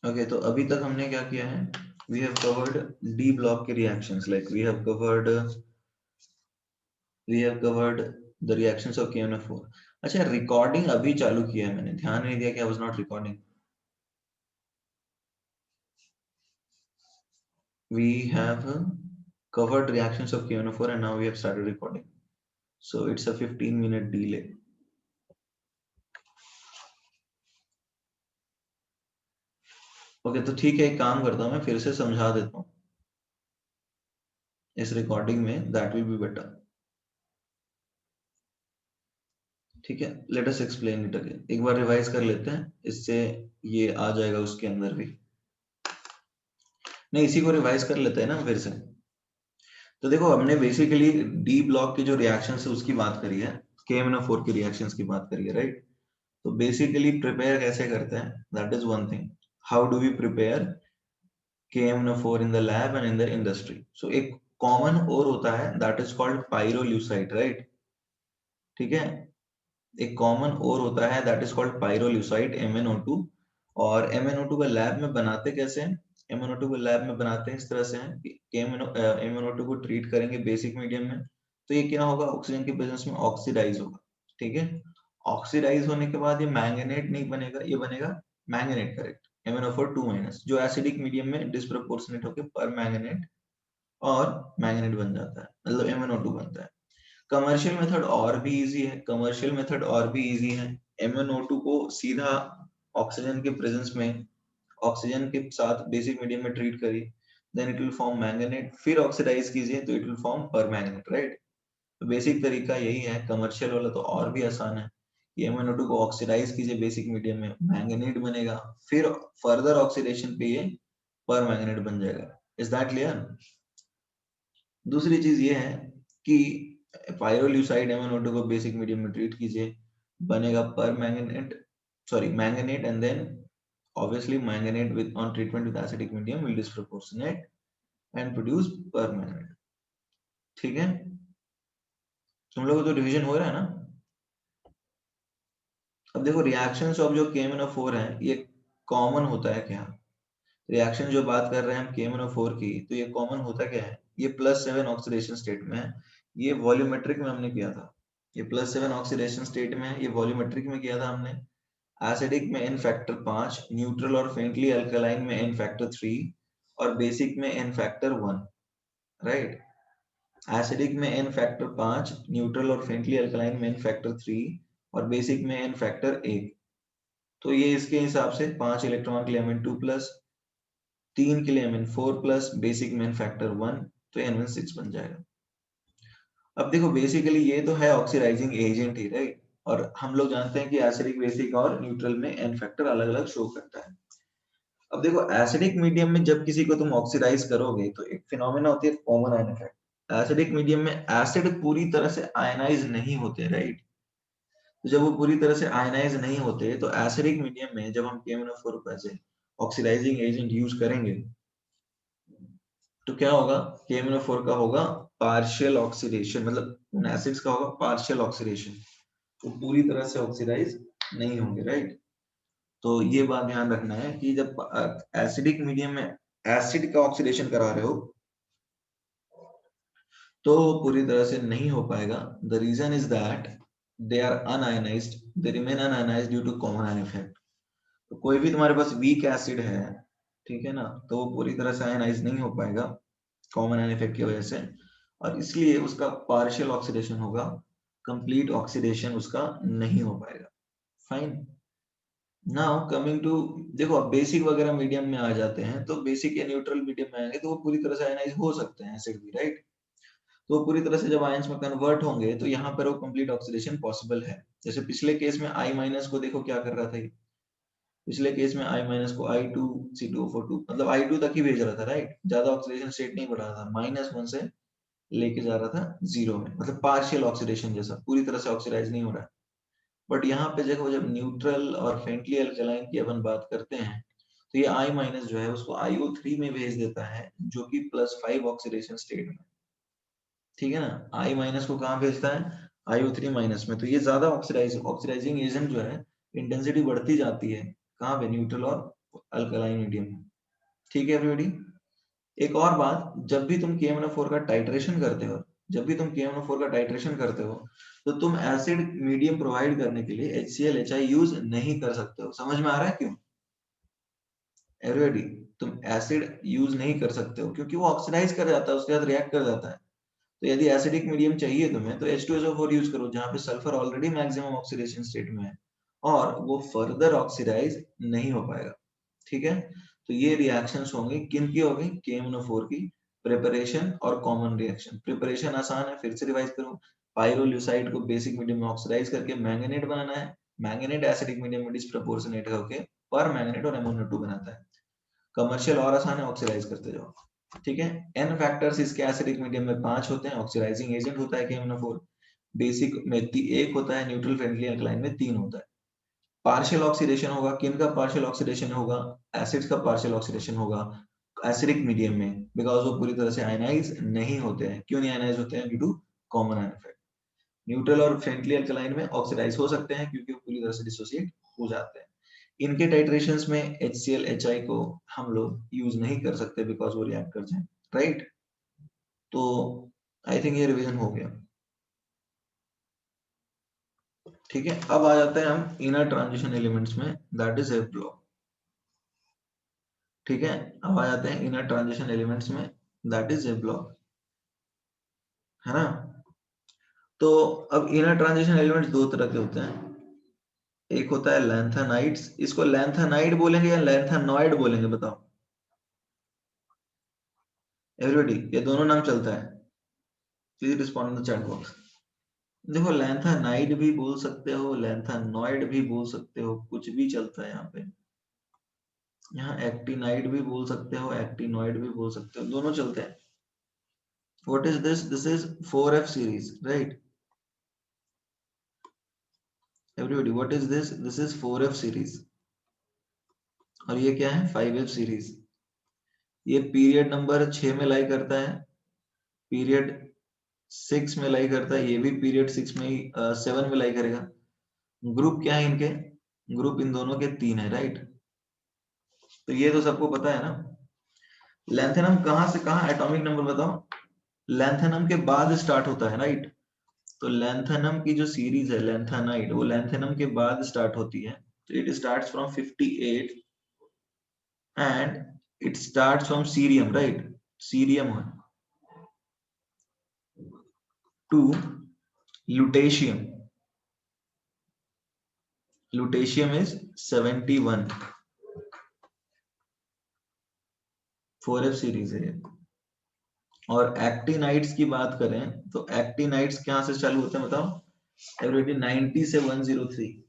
Okay, तो अभी तक हमने क्या किया है, we have covered D block के reactions, like we have covered the reactions of KNO4। अच्छा, रिकॉर्डिंग अभी चालू किया है मैंने, ध्यान नहीं दिया कि I was not recording. We have covered reactions of KNO4 and now we have started recording. So it's a 15-minute delay. Okay, तो ठीक है, एक काम करता हूँ, मैं फिर से समझा देता हूँ इस रिकॉर्डिंग में, दैट विल बी बेटर। ठीक है, let us explain it again, एक बार रिवाइज कर लेते हैं, इससे ये आ जाएगा उसके अंदर भी। नहीं, इसी को रिवाइज कर लेते हैं ना फिर से। तो देखो, हमने बेसिकली डी ब्लॉक के जो रिएक्शन है उसकी बात करी है, KMnO4 की रिएक्शंस की बात करी है, राइट। तो बेसिकली प्रिपेयर कैसे करते हैं, that is one thing. How do we prepare KMnO4 in the lab and in the industry? So एक कॉमन और होता है, दैट इज कॉल्ड पाइरोल्यूसाइड, राइट। ठीक है, एक कॉमन और होता है दैट इज कॉल्ड पाइरोल्यूसाइड, MnO2। और MnO2 का लैब में बनाते कैसे हैं, MnO2 को लैब में बनाते हैं इस तरह से हैं कि MnO2 को ट्रीट करेंगे बेसिक मीडियम में, तो ये क्या होगा, ऑक्सीजन के प्रेजेंस में ऑक्सीडाइज होगा। ठीक है, ऑक्सीडाइज होने के बाद ये मैंगनेट नहीं बनेगा, ये बनेगा मैंगनेट, करेक्ट, MnO4 2-, जो एसिडिक मीडियम में डिस्प्रोपोर्शनेट होकर पर मैंगनेट और मैंगनेट बन जाता है, मतलब MnO2 बनता है। कमर्शियल मेथड और भी इजी है, कमर्शियल मेथड और भी इजी है। MnO2 को सीधा ऑक्सीजन के प्रेजेंस में, ऑक्सीजन के साथ बेसिक मीडियम में ट्रीट करिए, then it will form manganate, फिर ऑक्सीडाइज कीजिए तो it will form permanganate, right. तो बेसिक तरीका यही है, कमर्शियल वाला तो और भी आसान है। ये MnO2 को ऑक्सीडाइज कीजिए बेसिक मीडियम में, मैंगनेट बनेगा, फिर फर्दर ऑक्सीडेशन पे ये पर मैंगनेट बन जाएगा। Is that clear? दूसरी चीज ये है कि पाइरोल्यूसाइड MnO2 को बेसिक मीडियम में ट्रीट कीजिए, बनेगा permanganate, sorry manganate, and then obviously manganate with on treatment with acidic medium will disproportionate and produce permanganate। ठीक है, तुम लोगों को तो डिवीजन हो रहा है ना। अब देखो, रिएक्शंस ऑफ जो KMnO4 है, ये कॉमन होता है क्या, रिएक्शन जो बात कर रहे हैं हम KMnO4 की, तो ये कॉमन होता क्या है, ये +7 ऑक्सीडेशन स्टेट में है, ये वॉल्यूमेट्रिक में हमने किया था, ये +7 ऑक्सीडेशन स्टेट में है, ये वॉल्यूमेट्रिक में किया था हमने। एसिडिक में n फैक्टर 5, न्यूट्रल और फेंटली अल्कलाइन में n फैक्टर 3 और बेसिक में n फैक्टर 1, राइट। एसिडिक में n फैक्टर 5, न्यूट्रल और फेंटली अल्कलाइन में n फैक्टर 3 और बेसिक में n फैक्टर 1। तो ये इसके हिसाब से 5 इलेक्ट्रॉन के लिए Mn2+, 3 के लिए Mn4+, बेसिक में n फैक्टर 1, तो N16 बन जाएगा। अब देखो, बेसिकली ये तो है ऑक्सीडाइजिंग एजेंट ही, राइट। और हम लोग जानते हैं कि एसिडिक, बेसिक और न्यूट्रल में n फैक्टर अलग अलग शो करता है। अब देखो, एसिडिक मीडियम में जब किसी को तुम ऑक्सीडाइज करोगे तो एक फिनोमेना होती है common ion effect. Acidic medium में एसिड पूरी तरह से आयनाइज नहीं होते, राइट। तो जब वो पूरी तरह से आयनाइज नहीं होते, तो एसिडिक मीडियम में जब हम KMnO4 को ऐसे ऑक्सीडाइजिंग एजेंट यूज करेंगे तो क्या होगा, KMnO4 का होगा पार्शियल ऑक्सीडेशन, मतलब उन एसिड्स का होगा पार्शियल ऑक्सीडेशन, तो पूरी तरह से ऑक्सीडाइज नहीं होंगे, राइट। तो ये बात ध्यान रखना है कि जब एसिडिक मीडियम में एसिड का ऑक्सीडेशन करा रहे हो तो पूरी तरह से नहीं हो पाएगा। The reason is that they are unionised, they remain unionised due to common ion effect. तो कोई भी तुम्हारे पास वीक एसिड है, ठीक है ना, तो वो पूरी तरह से आयनाइज नहीं हो पाएगा कॉमन आयन इफेक्ट की वजह से, और इसलिए उसका पार्शियल ऑक्सीडेशन होगा, कंप्लीट ऑक्सीडेशन उसका नहीं हो पाएगा। फाइन, नाउ कमिंग टू, देखो अब बेसिक वगैरह मीडियम में आ जाते हैं, तो बेसिक या न्यूट्रल मीडियम में आएंगे तो वो पूरी तरह से आयनाइज हो सकते हैं एसिड भी, राइट। तो वो पूरी तरह से जब आयंस में कन्वर्ट होंगे तो यहाँ पर वो कंप्लीट ऑक्सीडेशन पॉसिबल है। जैसे पिछले केस में I- को देखो क्या कर रहा था ये, पिछले केस में I- को I2C2O42 मतलब I2 तक ही भेज रहा था, राइट, ज्यादा ऑक्सीडेशन स्टेट नहीं बढ़ा रहा था, -1 से लेके जा रहा था 0 में, मतलब पार्शियल ऑक्सीडेशन जैसा, पूरी तरह से ऑक्सीडाइज नहीं हो रहा है। बट यहाँ पे देखो, जब न्यूट्रल और फेंटली अल्कलाइन की अपन बात करते हैं तो ये I- जो है उसको IO3 में भेज देता है, जो कि +5 ऑक्सीडेशन स्टेट में, ठीक है ना। I- को कहाँ भेजता है, IO3- में। तो ये ज्यादा ऑक्सीडाइजिंग एजेंट जो है, इंटेंसिटी बढ़ती जाती है कहाँ पे, न्यूट्रल और अल्कलाइन मीडियम में। ठीक है एवरीबॉडी। एक और बात, जब भी तुम KMnO4 का टाइट्रेशन करते हो, तो तुम एसिड मीडियम प्रोवाइड करने के लिए HCl HI यूज नहीं कर सकते हो। समझ में आ रहा है क्यों एवरीबॉडी? तुम एसिड यूज नहीं कर सकते हो क्योंकि वो ऑक्सीडाइज कर जाता है, उसके साथ रिएक्ट कर जाता है। तो यदि एसिडिक मीडियम चाहिए तुम्हें तो H2SO4 यूज करो, जहां पे sulphur already maximum oxidation state में है और वो फर्दर ऑक्सीडाइज नहीं हो पाएगा। ठीक है, तो ये रिएक्शंस होंगी, किन की होगी? KMnO4 की प्रिपरेशन और कॉमन रिएक्शन। प्रिपरेशन आसान है, फिर से रिवाइज करूं, पाइरोल्यूसाइड को बेसिक मीडियम में ऑक्सीडाइज करके मैंगनेट बनाना है। मैंगनेट एसिडिक मीडियम में डिस्प्रोपोर्शनेट होकर पर मैंगनेट और MnO2 बनाता है। कमर्शियल और आसान है, ऑक्सीडाइज करते जाओ। ठीक है, एन फैक्टर्स इसके एसिडिक मीडियम में 5 होते हैं। ऑक्सीडाइजिंग एजेंट होता है KMnO4, बेसिक में 1 होता है, न्यूट्रल फ्रेंडली अल्कलाइन में 3 होता है। पार्शियल ऑक्सीडेशन होगा, किन का पार्शियल ऑक्सीडेशन होगा? एसिड्स का पार्शियल ऑक्सीडेशन होगा एसिडिक मीडियम में, बिकॉज वो पूरी तरह से आयनाइज नहीं होते हैं। क्यों नहीं आयनाइज होते हैं? Due to common ion effect. Neutral और फ्रेंडली अल्कलाइन में ऑक्सीडाइज हो सकते हैं क्योंकि वो पूरी तरह से डिसोसिएट हो जाते हैं। इनके टाइट्रेशंस में HCl HI को हम लोग यूज नहीं कर सकते बिकॉज वो रिएक्ट कर जाए, राइट? तो आई थिंक ये रिवीजन हो गया। ठीक है, अब आ जाते हैं हम इनर ट्रांजिशन एलिमेंट्स में, दैट इज F ब्लॉक। ठीक है, अब आ जाते हैं इनर ट्रांजिशन एलिमेंट्स में, दैट इज F ब्लॉक, है ना? तो अब इनर ट्रांजिशन एलिमेंट्स दो तरह के होते हैं। एक होता है लैंथेनाइड्स, इसको लैंथेनाइड बोलेंगे या लैंथेनॉइड बोलेंगे, बताओ एवरीबॉडी, ये दोनों नाम चलता है? Please respond in the chat box. देखो, लैंथेनाइड भी बोल सकते हो, लैंथेनॉइड भी बोल सकते हो, कुछ भी चलता है यहाँ पे। यहाँ एक्टिनाइड भी बोल सकते हो, एक्टिनॉइड भी बोल सकते हो, दोनों चलते हैं। What is this? This is 4F series, right everybody? What is this? This is 4F series और ये क्या है? 5F series. ये पीरियड नंबर 6 में लाई करता है, पीरियड 6 में लाई करता है, ये भी पीरियड 6 में ही 7 में लाई करेगा। ग्रुप क्या है इनके? ग्रुप इन दोनों के 3 है, राइट? तो ये तो सबको पता है ना। लैंथेनम कहां से कहां, एटॉमिक नंबर बताओ? लैंथेनम के बाद स्टार्ट होता है, राइट? तो लैंथेनम की जो सीरीज है लैंथेनाइड, वो लैंथेनम के बाद स्टार्ट होती है। तो it starts from 58 and it starts from cerium, right? Cerium to lutetium. Lutetium is 71, 4F series है। और एक्टिनाइड्स की बात करें तो एक्टिनाइड्स कहां से चालू होते हैं बताओ एवरीबॉडी? 90 से 103,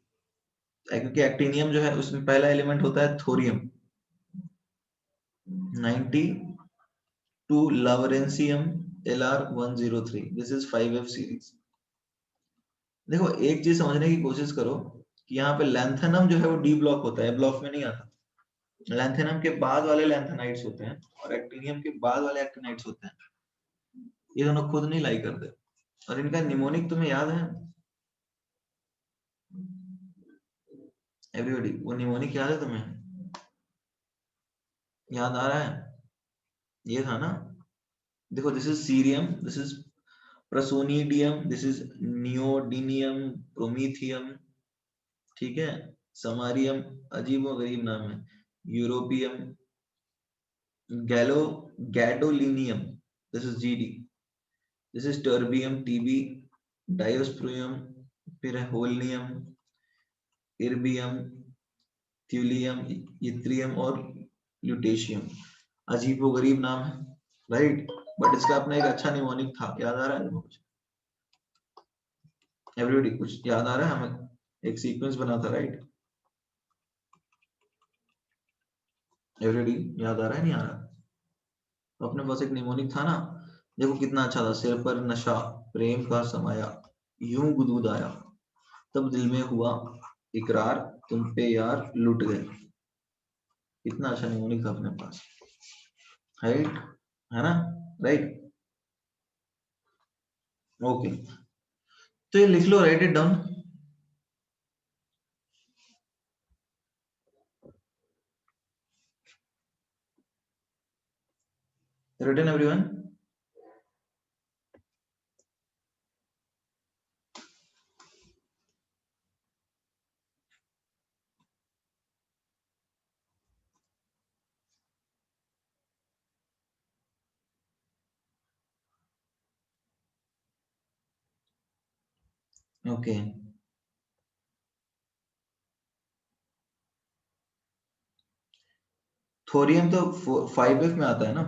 क्योंकि एक्टिनियम जो है उसमें पहला एलिमेंट होता है thorium. 90 to lawrencium Lr103, this is 5F series. देखो, एक चीज समझने की कोशिश करो कि यहाँ पे लैंथेनम जो है वो डी ब्लॉक होता है, ब्लॉक में नहीं आता। लैंथेनम के बाद वाले लैंथेनाइड्स होते हैं और एक्टिनियम के बाद वाले एक्टिनाइड्स होते हैं। ये दोनों खुद नहीं लाई करते। और इनका निमोनिक तुम्हें याद है एवरीबॉडी? वो निमोनिक याद है तुम्हें? याद आ रहा है? ये था ना, देखो, this is cerium, this is praseodymium, this is neodymium, promethium, ठीक है, समारियम, अजीब व गरीब नाम है, यूरोपियम, गैलो gadolinium, this is GD, this is terbium, TB, डायोस्प्रियम, फिर है होलनियम, इर्बियम, थ्यूलियम, इथ्रियम और ल्यूटेशियम। अजीबोगरीब नाम है, राइट? बट इसका अपना एक अच्छा निमोनिक था, याद आ रहा है कुछ एवरीबॉडी? कुछ याद आ रहा है हमें? एक सीक्वेंस बना था, राइट एवरीबॉडी? याद आ रहा है, नहीं आ रहा? तो अपने पास एक निमोनिक था ना, देखो कितना अच्छा था। सिर पर नशा प्रेम का समाया, यूं गुदगुदाया, तब दिल में हुआ इकरार, तुम पे यार लुट गए। कितना अच्छा निमोनिक था अपने पास, राइट? है ना, राइट? ओके, तो ये लिख लो, right it down. Written everyone? Okay. Thorium तो 5F में आता है ना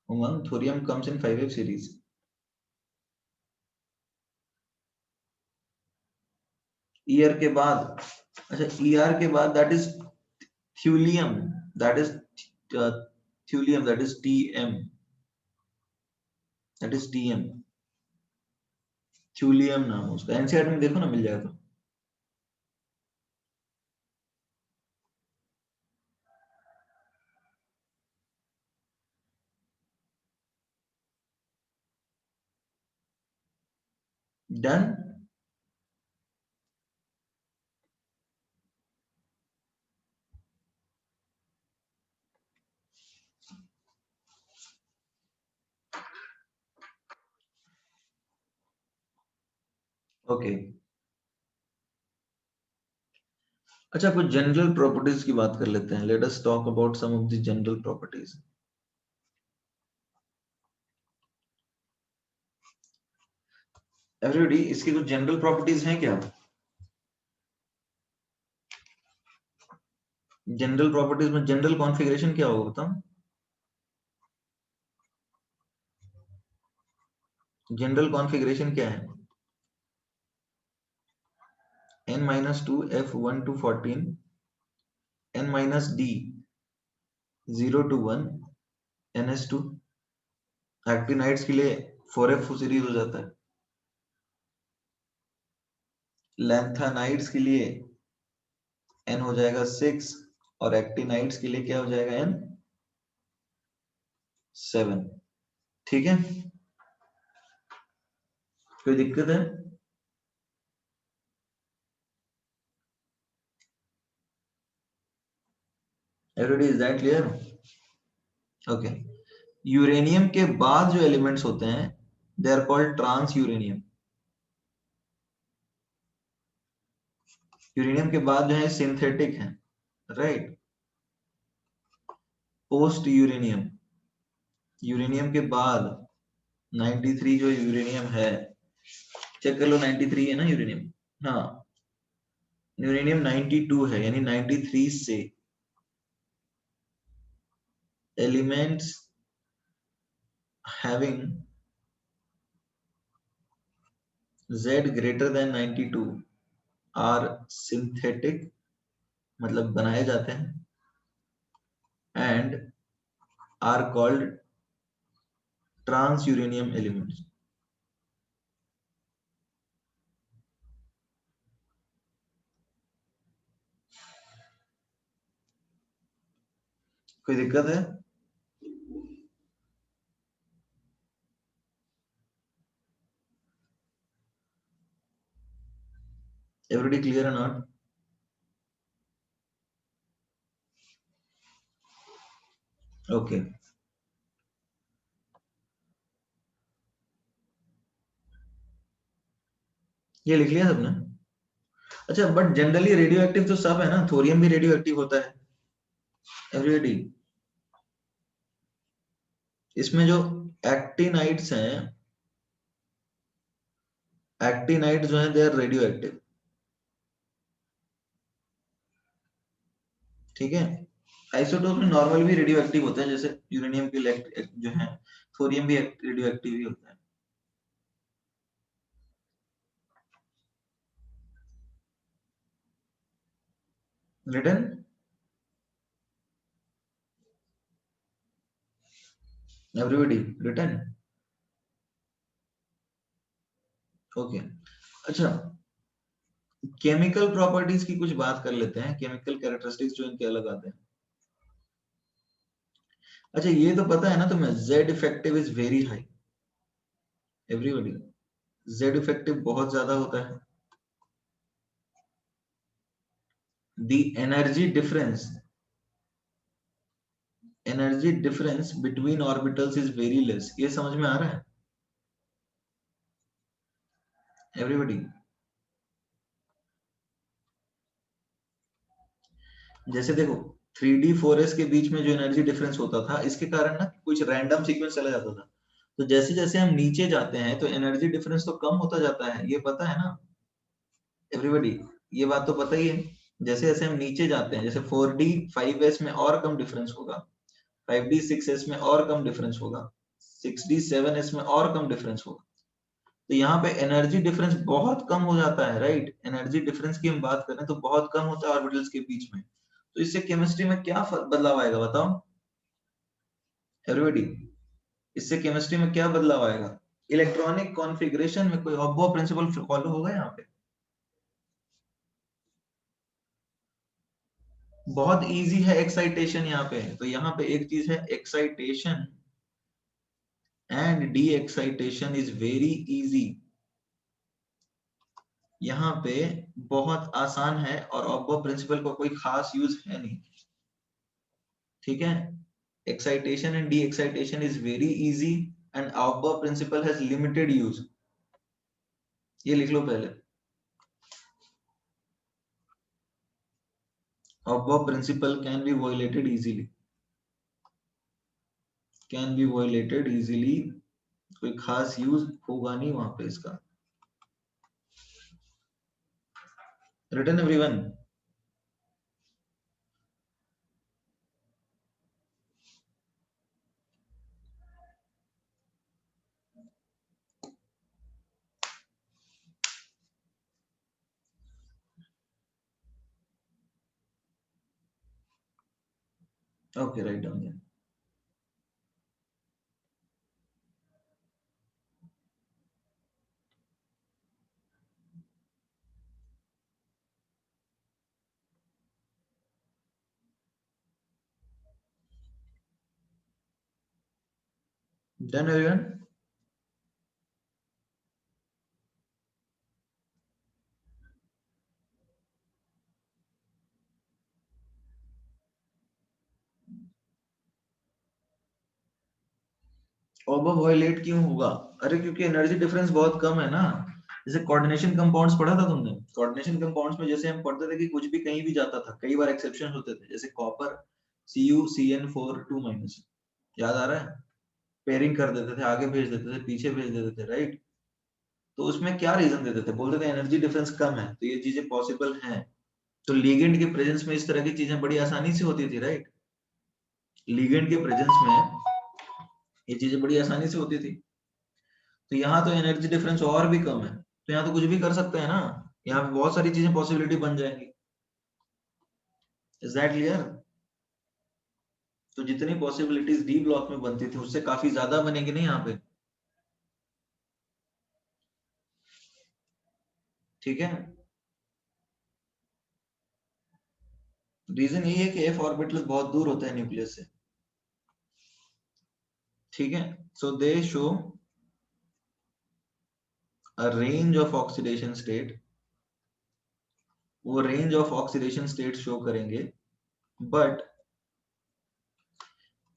Umang, thorium comes in 5F series. ER के बाद, अच्छा ईआर के बाद that is thulium, that is thulium, that is TM, that is TM, thulium नाम उसका, एनसीईआरटी में देखो ना, मिल जाएगा। तो डन। ओके, अच्छा कुछ जनरल प्रॉपर्टीज की बात कर लेते हैं। Let us talk about some of the general properties. Everybody, इसकी कुछ जनरल प्रॉपर्टीज हैं क्या? जनरल प्रॉपर्टीज में जनरल कॉन्फ़िगरेशन क्या होगा बताओ? जनरल कॉन्फ़िगरेशन क्या है? n-2 f1 to 14 n minus d 0 to 1 ns2। Actinides के लिए 4f सीरीज हो जाता है। लैंथानाइड्स के लिए n हो जाएगा 6 और एक्टिनाइड्स के लिए क्या हो जाएगा n 7। ठीक है, कोई दिक्कत है? Everybody, is that clear? Okay, uranium के बाद जो एलिमेंट्स होते हैं they are called transuranium. Uranium के बाद जो है सिंथेटिक है, राइट। पोस्ट यूरेनियम, यूरेनियम के बाद 93 जो यूरेनियम है, चेक कर लो 93 है ना यूरेनियम। हाँ, यूरेनियम 92 है, यानी 93 से elements having Z greater than 92 are synthetic, मतलब बनाए जाते हैं, and are called transuranium elements. कोई दिक्कत है? एवरीबॉडी क्लियर और नॉट? ओके, ये लिख लिया सबने? अच्छा, बट जनरली रेडियो एक्टिव तो सब है ना, थोरियम भी रेडियो एक्टिव होता है एवरीबॉडी। इसमें जो एक्टिनाइड्स हैं, एक्टिनाइड जो है दे आर रेडियो एक्टिव। ठीक है, आइसोटोप में नॉर्मल भी रेडियो एक्टिव होता है, जैसे यूरेनियम के जो है, थोरियम भी रेडियो एक्टिव ही होता है। Return, everybody return. ओके, अच्छा केमिकल प्रॉपर्टीज की कुछ बात कर लेते हैं, केमिकल कैरेक्टरिस्टिक्स जो इनके अलग आते हैं। अच्छा, ये तो पता है ना तुम्हें, Z effective is very high everybody, Z effective बहुत ज्यादा होता है। The energy difference energy difference between orbitals is very less. ये समझ में आ रहा है एवरीबॉडी? जैसे देखो 3D 4S के बीच में जो एनर्जी डिफरेंस होता था, इसके कारण ना कुछ रैंडम सीक्वेंस चला जाता था। तो जैसे जैसे हम नीचे जाते हैं तो एनर्जी डिफरेंस तो कम होता जाता है, ये पता है ना एवरीबॉडी? ये बात तो पता ही है। जैसे जैसे हम नीचे जाते हैं, जैसे 4D 5S में और कम डिफरेंस होगा, 5D 6S में और कम डिफरेंस होगा, 6D 7S में और कम डिफरेंस होगा। तो यहाँ पे एनर्जी डिफरेंस बहुत कम हो जाता है, राइट? एनर्जी डिफरेंस की हम बात करें तो बहुत कम होता है ऑर्बिटल्स के बीच में। तो इससे केमिस्ट्री में क्या बदलाव आएगा बताओ एवरीबॉडी? इससे केमिस्ट्री में क्या बदलाव आएगा? इलेक्ट्रॉनिक कॉन्फ़िगरेशन में कोई ऑब्बो प्रिंसिपल फॉलो होगा यहाँ पे? बहुत इजी है एक्साइटेशन यहाँ पे। तो यहाँ पे एक चीज है excitation and de excitation is very easy. यहाँ पे बहुत आसान है और ऑब्बो प्रिंसिपल का कोई खास यूज है नहीं, ठीक है? Excitation and de excitation is very easy and aufbau principle has limited use. ये लिख लो पहले, aufbau principle can be violated easily, can be violated easily. कोई खास यूज होगा नहीं वहां पे इसका। Written everyone? Okay, write down then. Done everyone? Aufbau violate क्यों होगा? अरे क्योंकि एनर्जी डिफरेंस बहुत कम है ना। जैसे कोऑर्डिनेशन कंपाउंड्स पढ़ा था तुमने? कोऑर्डिनेशन कंपाउंड्स में जैसे हम पढ़ते थे कि कुछ भी कहीं भी जाता था, कई बार एक्सेप्शन होते थे, जैसे कॉपर CuCN4 2-, याद आ रहा है? पेयरिंग कर देते थे, आगे भेज देते थे, पीछे भेज देते थे, राइट? तो उसमें क्या रीजन देते थे? बोलते थे एनर्जी डिफरेंस कम है तो ये चीजें पॉसिबल हैं। तो लिगेंड के प्रेजेंस में इस तरह की चीजें बड़ी आसानी से होती थी, राइट? लिगेंड के प्रेजेंस में ये चीजें बड़ी आसानी से होती थी। तो यहाँ तो एनर्जी डिफरेंस और भी कम है, तो यहाँ तो कुछ भी कर सकते हैं ना। यहाँ पे बहुत सारी चीजें पॉसिबिलिटी बन जाएंगी। Is that clear? तो जितनी पॉसिबिलिटीज डी ब्लॉक में बनती थी उससे काफी ज्यादा बनेगी नहीं यहाँ पे, ठीक है? रीजन यही है कि एफ ऑर्बिटल बहुत दूर होता है न्यूक्लियस से, ठीक है? So they show a range of oxidation state, वो range of oxidation state show करेंगे। बट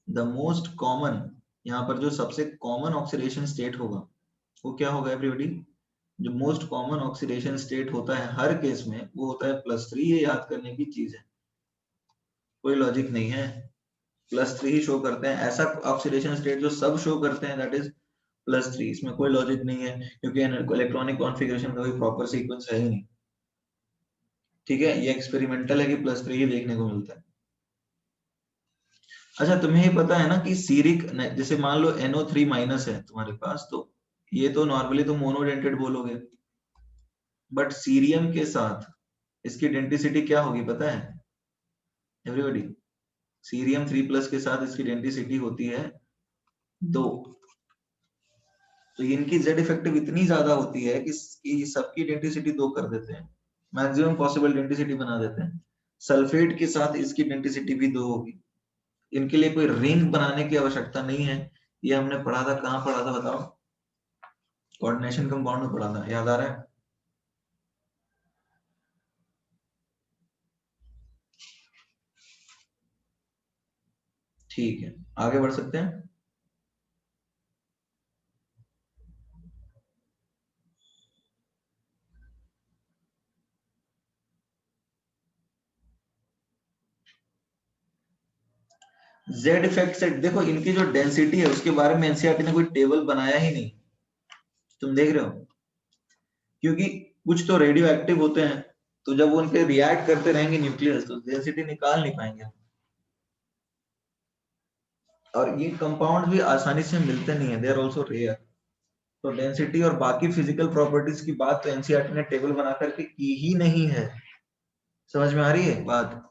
द मोस्ट कॉमन, यहाँ पर जो सबसे कॉमन ऑक्सीडेशन स्टेट होगा वो क्या होगा एवरीबॉडी? जो मोस्ट कॉमन ऑक्सीडेशन स्टेट होता है हर केस में वो होता है +3। ये याद करने की चीज है, कोई लॉजिक नहीं है। +3 ही शो करते हैं, ऐसा ऑक्सीडेशन स्टेट जो सब शो करते हैं दैट इज +3। इसमें कोई लॉजिक नहीं है क्योंकि इलेक्ट्रॉनिक कॉन्फ़िगरेशन का कोई प्रॉपर सीक्वेंस है ही नहीं, ठीक है? ये एक्सपेरिमेंटल है कि +3 ही देखने को मिलता है। अच्छा तुम्हें ये पता है ना कि सीरिक, जैसे मान लो NO3- है तुम्हारे पास, तो ये तो नॉर्मली तुम मोनोडेंटेड बोलोगे, बट सीरियम के साथ इसकी डेंसिटी क्या होगी पता है एवरीबॉडी? सीरियम 3+ के साथ इसकी डेंसिटी होती है 2। तो इनकी जेड इफेक्टिव इतनी ज्यादा होती है कि सबकी डेंसिटी 2 कर देते हैं, मैक्सिमम पॉसिबल डेंसिटी बना देते हैं। सल्फेट के साथ इसकी डेंसिटी भी 2 होगी। इनके लिए कोई रिंग बनाने की आवश्यकता नहीं है। ये हमने पढ़ा था, कहाँ पढ़ा था बताओ? कोऑर्डिनेशन कंपाउंड में पढ़ा था, याद आ रहा है? ठीक है, आगे बढ़ सकते हैं। जेड इफेक्ट से देखो, इनकी जो डेंसिटी है उसके बारे में एनसीईआरटी ने कोई टेबल बनाया ही नहीं, तुम देख रहे हो, क्योंकि कुछ तो रेडियो एक्टिव होते हैं, तो जब वो उनके रिएक्ट करते रहेंगे न्यूक्लियस, तो डेंसिटी निकाल नहीं पाएंगे। और ये कंपाउंड भी आसानी से मिलते नहीं है, दे आर ऑल्सो रेयर। तो डेंसिटी और बाकी फिजिकल प्रॉपर्टीज की बात तो एनसीईआरटी ने टेबल बना करके की ही नहीं है। समझ में आ रही है बात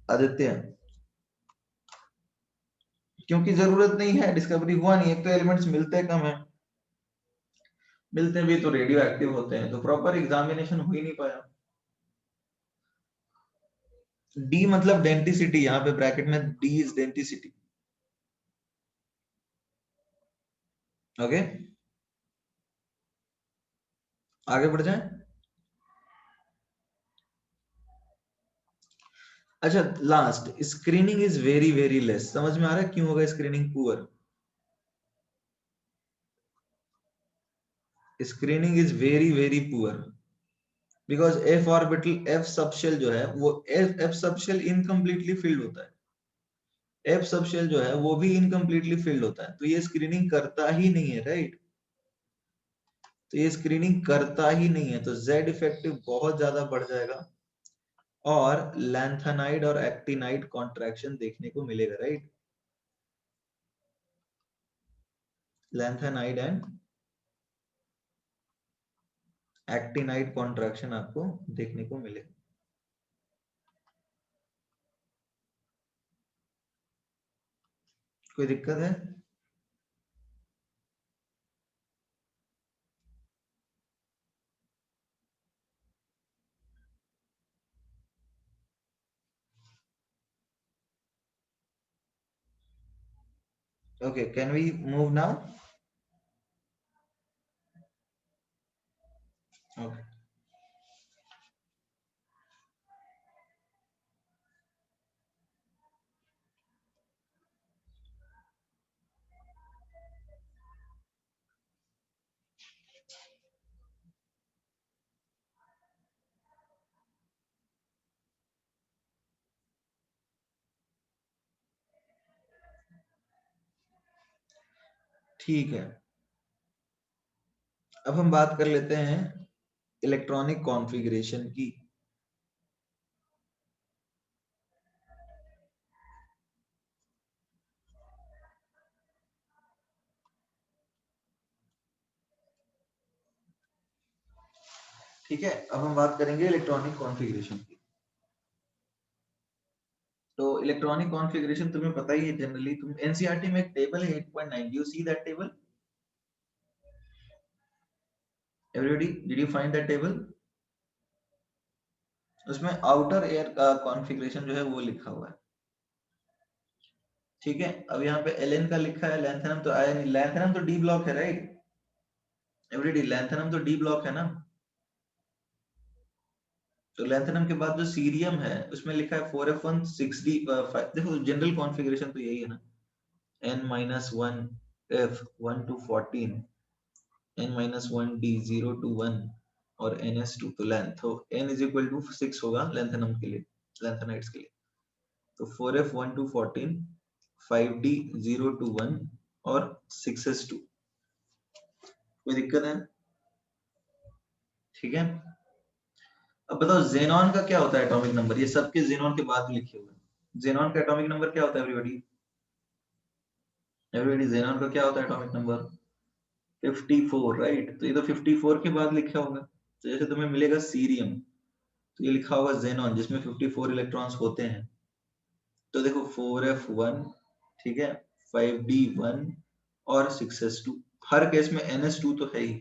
आदित्य? क्योंकि जरूरत नहीं है, डिस्कवरी हुआ नहीं, एक तो एलिमेंट्स मिलते कम है, मिलते भी तो रेडियो एक्टिव होते हैं, तो प्रॉपर एग्जामिनेशन हो ही नहीं पाया। डी मतलब डेंटिसिटी, यहाँ पे ब्रैकेट में डी इज डेंटिसिटी। ओके, आगे बढ़ जाए। अच्छा, last, screening is very very less. समझ में आ रहा है क्यों होगा screening poor? Screening is very very poor because F orbital, F subshell जो है वो एफ सबशेल इनकम्प्लीटली फिल्ड होता है। एफ सबशेल जो है वो भी इनकम्प्लीटली फिल्ड होता है, तो ये स्क्रीनिंग करता ही नहीं है, राइट? तो ये स्क्रीनिंग करता ही नहीं है, तो जेड इफेक्टिव बहुत ज्यादा बढ़ जाएगा और लैंथेनाइड और एक्टिनाइड कॉन्ट्रैक्शन देखने को मिलेगा, right? Lanthanide and actinide contraction आपको देखने को मिलेगा। कोई दिक्कत है? Okay, can we move now? Okay, ठीक है। अब हम बात कर लेते हैं इलेक्ट्रॉनिक कॉन्फ़िगरेशन की। ठीक है, अब हम बात करेंगे इलेक्ट्रॉनिक कॉन्फ़िगरेशन की। तो इलेक्ट्रॉनिक कॉन्फ़िगरेशन तुम्हें पता ही है, जनरली तुम एनसीईआरटी में एक टेबल है 8.9, do you see that table? Everybody, did you find that table? उसमें आउटर एयर का कॉन्फ़िगरेशन जो है वो लिखा हुआ है। ठीक है, अब यहाँ पे एलएन का लिखा है, लैंथेनम तो आया नहीं, लैंथेनम तो डी ब्लॉक है, राइट? एवरीबॉडी, लैंथेनम तो डी ब्लॉक है ना? तो लैंथेनम के बाद जो सीरियम है उसमें लिखा है 4f1 6d 5। देखो जनरल कॉन्फ़िगरेशन तो यही है ना, n-1 f 1 to 14, n-1 d 0 to 1 और ns2 तो लेंथ, तो n is equal to 6 होगा लैंथेनम के लिए, लैंथेनाइड्स के लिए। तो 4f1 to 14, 5d 0 to 1 और 6s2। कोई दिक्कत है? ठीक है, अब बताओ जेनॉन का क्या होता है एटॉमिक नंबर? ये सबके जेनॉन के बाद लिखे हुए हैं। जेनॉन का एटॉमिक नंबर क्या होता है एवरीबॉडी? एवरीबॉडी, जेनॉन का क्या होता है एटॉमिक नंबर? 54, राइट? तो ये तो 54 के बाद लिखा होगा। तो जैसे तुम्हें मिलेगा सीरियम, तो ये लिखा होगा जेनॉन जिसमें 54 इलेक्ट्रॉन्स होते हैं। तो देखो 4f1, ठीक है, 5d1 और 6s2। हर केस में ns2 तो है ही,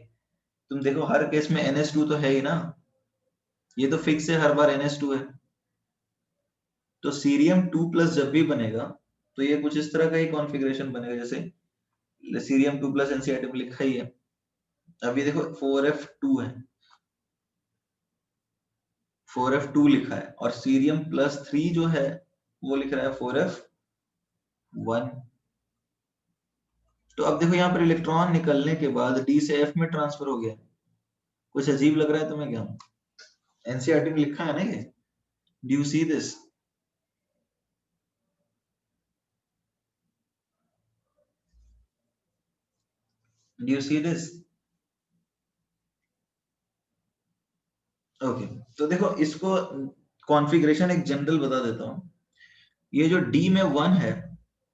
तुम देखो हर केस में ns2 तो है ही ना, ये तो फिक्स है, हर बार ns2 है। तो सीरियम 2+ जब भी बनेगा तो ये कुछ इस तरह का ही कॉन्फ़िगरेशन बनेगा, जैसे सीरियम 2+ एनसीईआरटी में लिखा ही है। अभी देखो 4f2 है, 4f2 लिखा है, और सीरियम +3 जो है वो लिख रहा है 4f1। तो अब देखो यहाँ पर इलेक्ट्रॉन निकलने के बाद डी से एफ में ट्रांसफर हो गया। कुछ अजीब लग रहा है तुम्हें क्या? एनसीईआरटी में लिखा है ना ये। Do you see this? Do you see this? Okay, तो देखो इसको कॉन्फ़िगरेशन एक जनरल बता देता हूँ। ये जो डी में 1 है,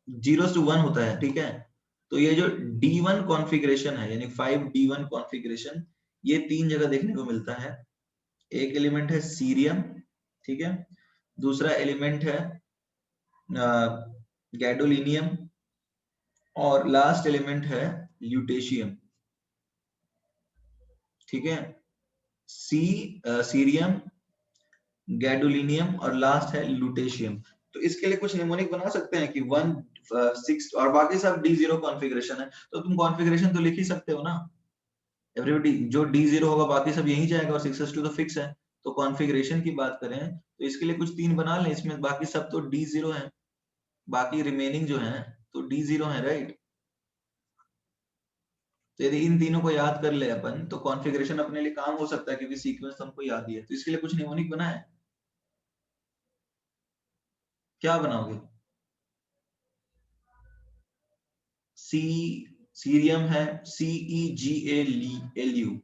0 से 1 होता है, ठीक है? तो ये जो D1 कॉन्फ़िगरेशन है, यानी 5D1 कॉन्फ़िगरेशन, ये 3 जगह देखने को मिलता है। एक एलिमेंट है सीरियम, ठीक है? दूसरा एलिमेंट है गैडोलिनियम, और लास्ट एलिमेंट है ल्यूटेशियम, ठीक है? सीरियम, गैडोलिनियम और लास्ट है लुटेशियम। तो इसके लिए कुछ निमोनिक बना सकते हैं कि 1 6 और बाकी सब D0 कॉन्फ़िगरेशन है, तो तुम कॉन्फ़िगरेशन तो लिख ही सकते हो ना। एवरीबॉडी जो D0 होगा बाकी सब यही जाएगा, और 6s2 तो फिक्स है। तो कॉन्फ़िगरेशन की बात करें तो इसके लिए कुछ 3 बना लें, इसमें बाकी सब तो D0 है, बाकी रिमेनिंग जो है तो D0 है, राइट? तो यदि इन तीनों को याद कर ले अपन तो कॉन्फ़िगरेशन अपने लिए काम हो सकता है, क्योंकि सीक्वेंस हमको याद ही है। तो इसके लिए कुछ निमोनिक बना है, क्या बनाओगे? सी सीरियम है, CEGALU।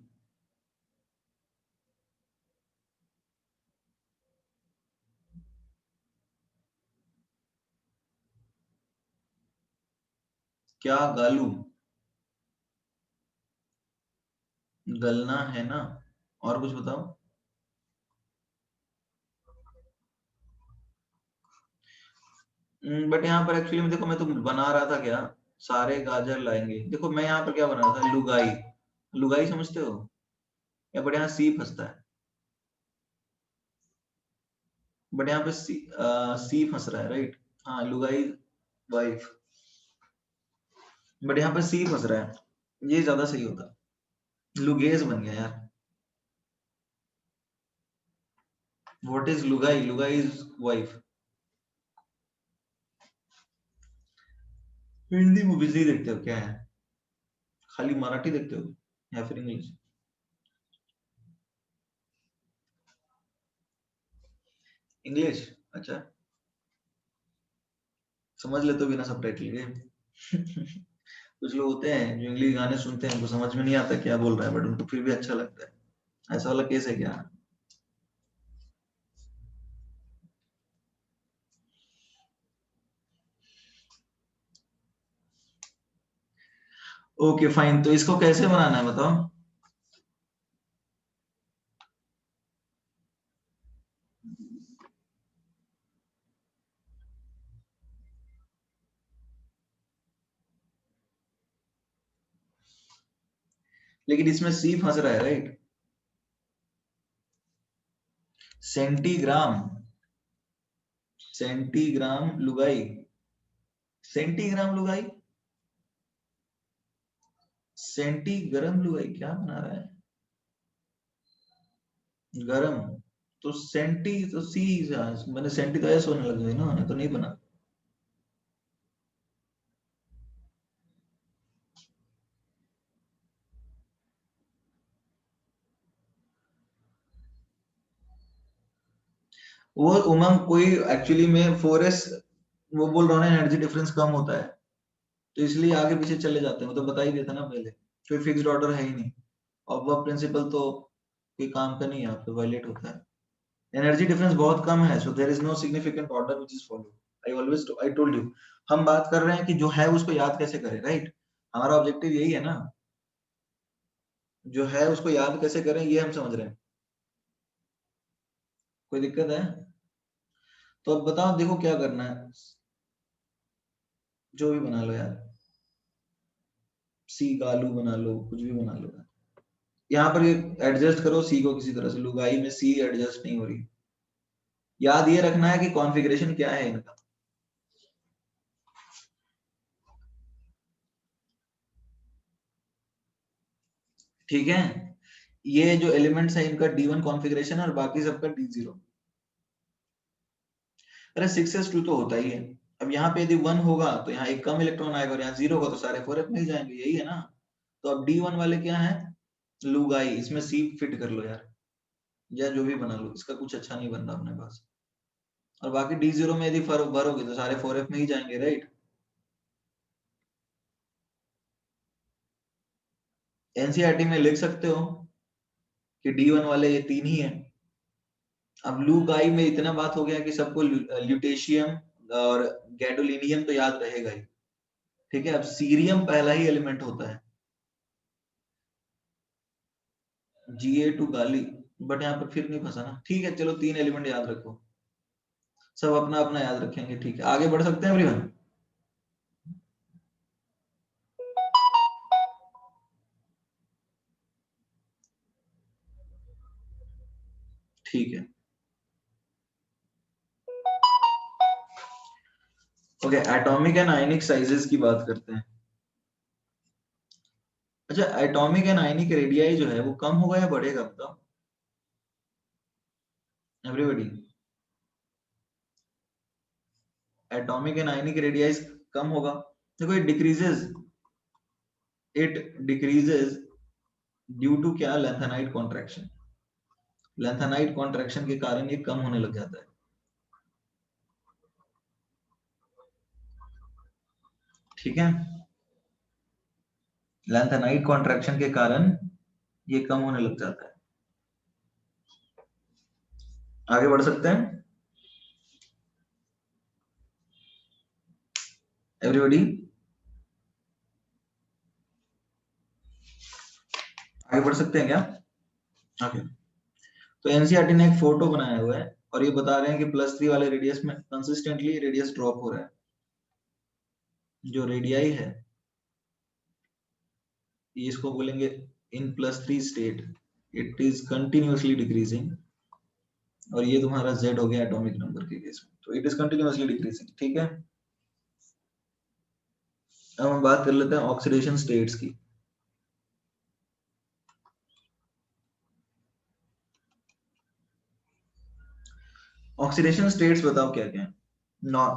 क्या गालू? गलना है ना? और कुछ बताओ। बट यहाँ पर एक्चुअली में देखो, मैं तो बना रहा था क्या, सारे गाजर लाएंगे। देखो मैं यहाँ पर क्या बना रहा था, लुगाई। लुगाई समझते हो? या बट यहाँ सी फंसता है, बट यहाँ पे सी फंस रहा है, राइट? हाँ, लुगाई वाइफ, बट यहाँ पे सी फंस रहा है, ये ज्यादा सही होता। लुगेज बन गया यार। व्हाट इज लुगाई? लुगाई इज वाइफ। हिंदी मूवीज नहीं देखते हो क्या है? खाली मराठी देखते हो या फिर इंग्लिश? इंग्लिश, अच्छा। समझ लेते हो बिना सबटाइटल के? कुछ लोग होते हैं जो इंग्लिश गाने सुनते हैं, उनको समझ में नहीं आता क्या बोल रहा है, बट उनको फिर भी अच्छा लगता है। ऐसा वाला केस है क्या? ओके फाइन, तो इसको कैसे बनाना है बताओ। लेकिन इसमें सी फंस रहा है, राइट? सेंटीग्राम, सेंटीग्राम लुगाई, सेंटीग्राम लुगाई, सेंटी गरम लुगाई क्या बना रहा है? गरम, तो सेंटी तो सी, मैंने सेंटी तो ऐसे होने लग गई ना, तो नहीं बना। वो उमंग कोई एक्चुअली में 4s, वो बोल रहा हूँ ना, एनर्जी डिफरेंस कम होता है, तो इसलिए आगे पीछे चले जाते हैं। वो तो बता ही देता ना पहले, कोई फिक्स्ड ऑर्डर है ही नहीं। और वह प्रिंसिपल तो कोई काम का नहीं है, यहाँ पे वायलेट होता है। एनर्जी डिफरेंस बहुत कम है, so there is no significant order which is follow. I told you. हम बात कर रहे हैं कि जो है उसको याद कैसे करें, राइट? हमारा ऑब्जेक्टिव यही है ना, जो है उसको याद कैसे करें, ये हम समझ रहे हैं। कोई दिक्कत है? तो अब बताओ, देखो क्या करना है। जो भी बना लो यार, सी गालू बना लो, कुछ भी बना लो। यहाँ पर ये एडजस्ट करो सी को किसी तरह से, लुगाई में सी एडजस्ट नहीं हो रही। याद ये रखना है कि कॉन्फ़िगरेशन क्या है इनका। ठीक है, ये जो एलिमेंट्स है इनका D1 कॉन्फ़िगरेशन है और बाकी सबका D0। अरे 6s2 तो होता ही है। अब यहाँ पे यदि 1 होगा तो यहाँ एक कम इलेक्ट्रॉन आएगा और यहाँ 0 होगा तो सारे 4f में ही जाएंगे, यही है ना। तो अब D1 वाले क्या है, लुगाई, इसमें सी फिट कर लो यार, या जो भी बना लो, इसका कुछ अच्छा नहीं बन रहा अपने पास। और बाकी D0 में यदि भरोगे तो सारे 4f में ही जाएंगे, राइट। एनसीईआरटी में लिख सकते हो कि D1 वाले ये 3 ही है। अब लुगाई में इतना बात हो गया कि सबको ल्यूटेशियम और गैडोलिनियम तो याद रहेगा ही, ठीक है। अब सीरियम पहला ही एलिमेंट होता है, Ga2 गाली, बट यहाँ पर फिर नहीं फंसा ना, ठीक है चलो 3 एलिमेंट याद रखो, सब अपना अपना याद रखेंगे, ठीक है। आगे बढ़ सकते हैं एवरीवन। ठीक है, okay. Atomic and ionic sizes की बात करते हैं। अच्छा, एटॉमिक एंड आयनिक रेडियाई जो है वो कम होगा या बढ़ेगा, बताओ everybody. Atomic and ionic radii कम होगा, देखो इट डिक्रीजेस ड्यू टू क्या, लेंथेनाइट कॉन्ट्रैक्शन। लेंथेनाइट कॉन्ट्रैक्शन के कारण ये कम होने लग जाता है, ठीक है। लेंथेनाइट कॉन्ट्रैक्शन के कारण ये कम होने लग जाता है। आगे बढ़ सकते हैं एवरीबॉडी। आगे बढ़ सकते हैं क्या, ओके। तो एनसीईआरटी ने एक फोटो बनाया हुआ है और ये बता रहे हैं कि +3 वाले रेडियस में कंसिस्टेंटली रेडियस ड्रॉप हो रहा है। जो रेडियाई है ये इसको बोलेंगे इन +3 state it is continuously decreasing, और ये तुम्हारा Z हो गया एटॉमिक नंबर के केस में, तो इट इज कंटिन्यूअसली डिक्रीजिंग, ठीक है। अब हम बात कर लेते हैं ऑक्सीडेशन स्टेट्स की। ऑक्सीडेशन स्टेट्स बताओ क्या क्या है।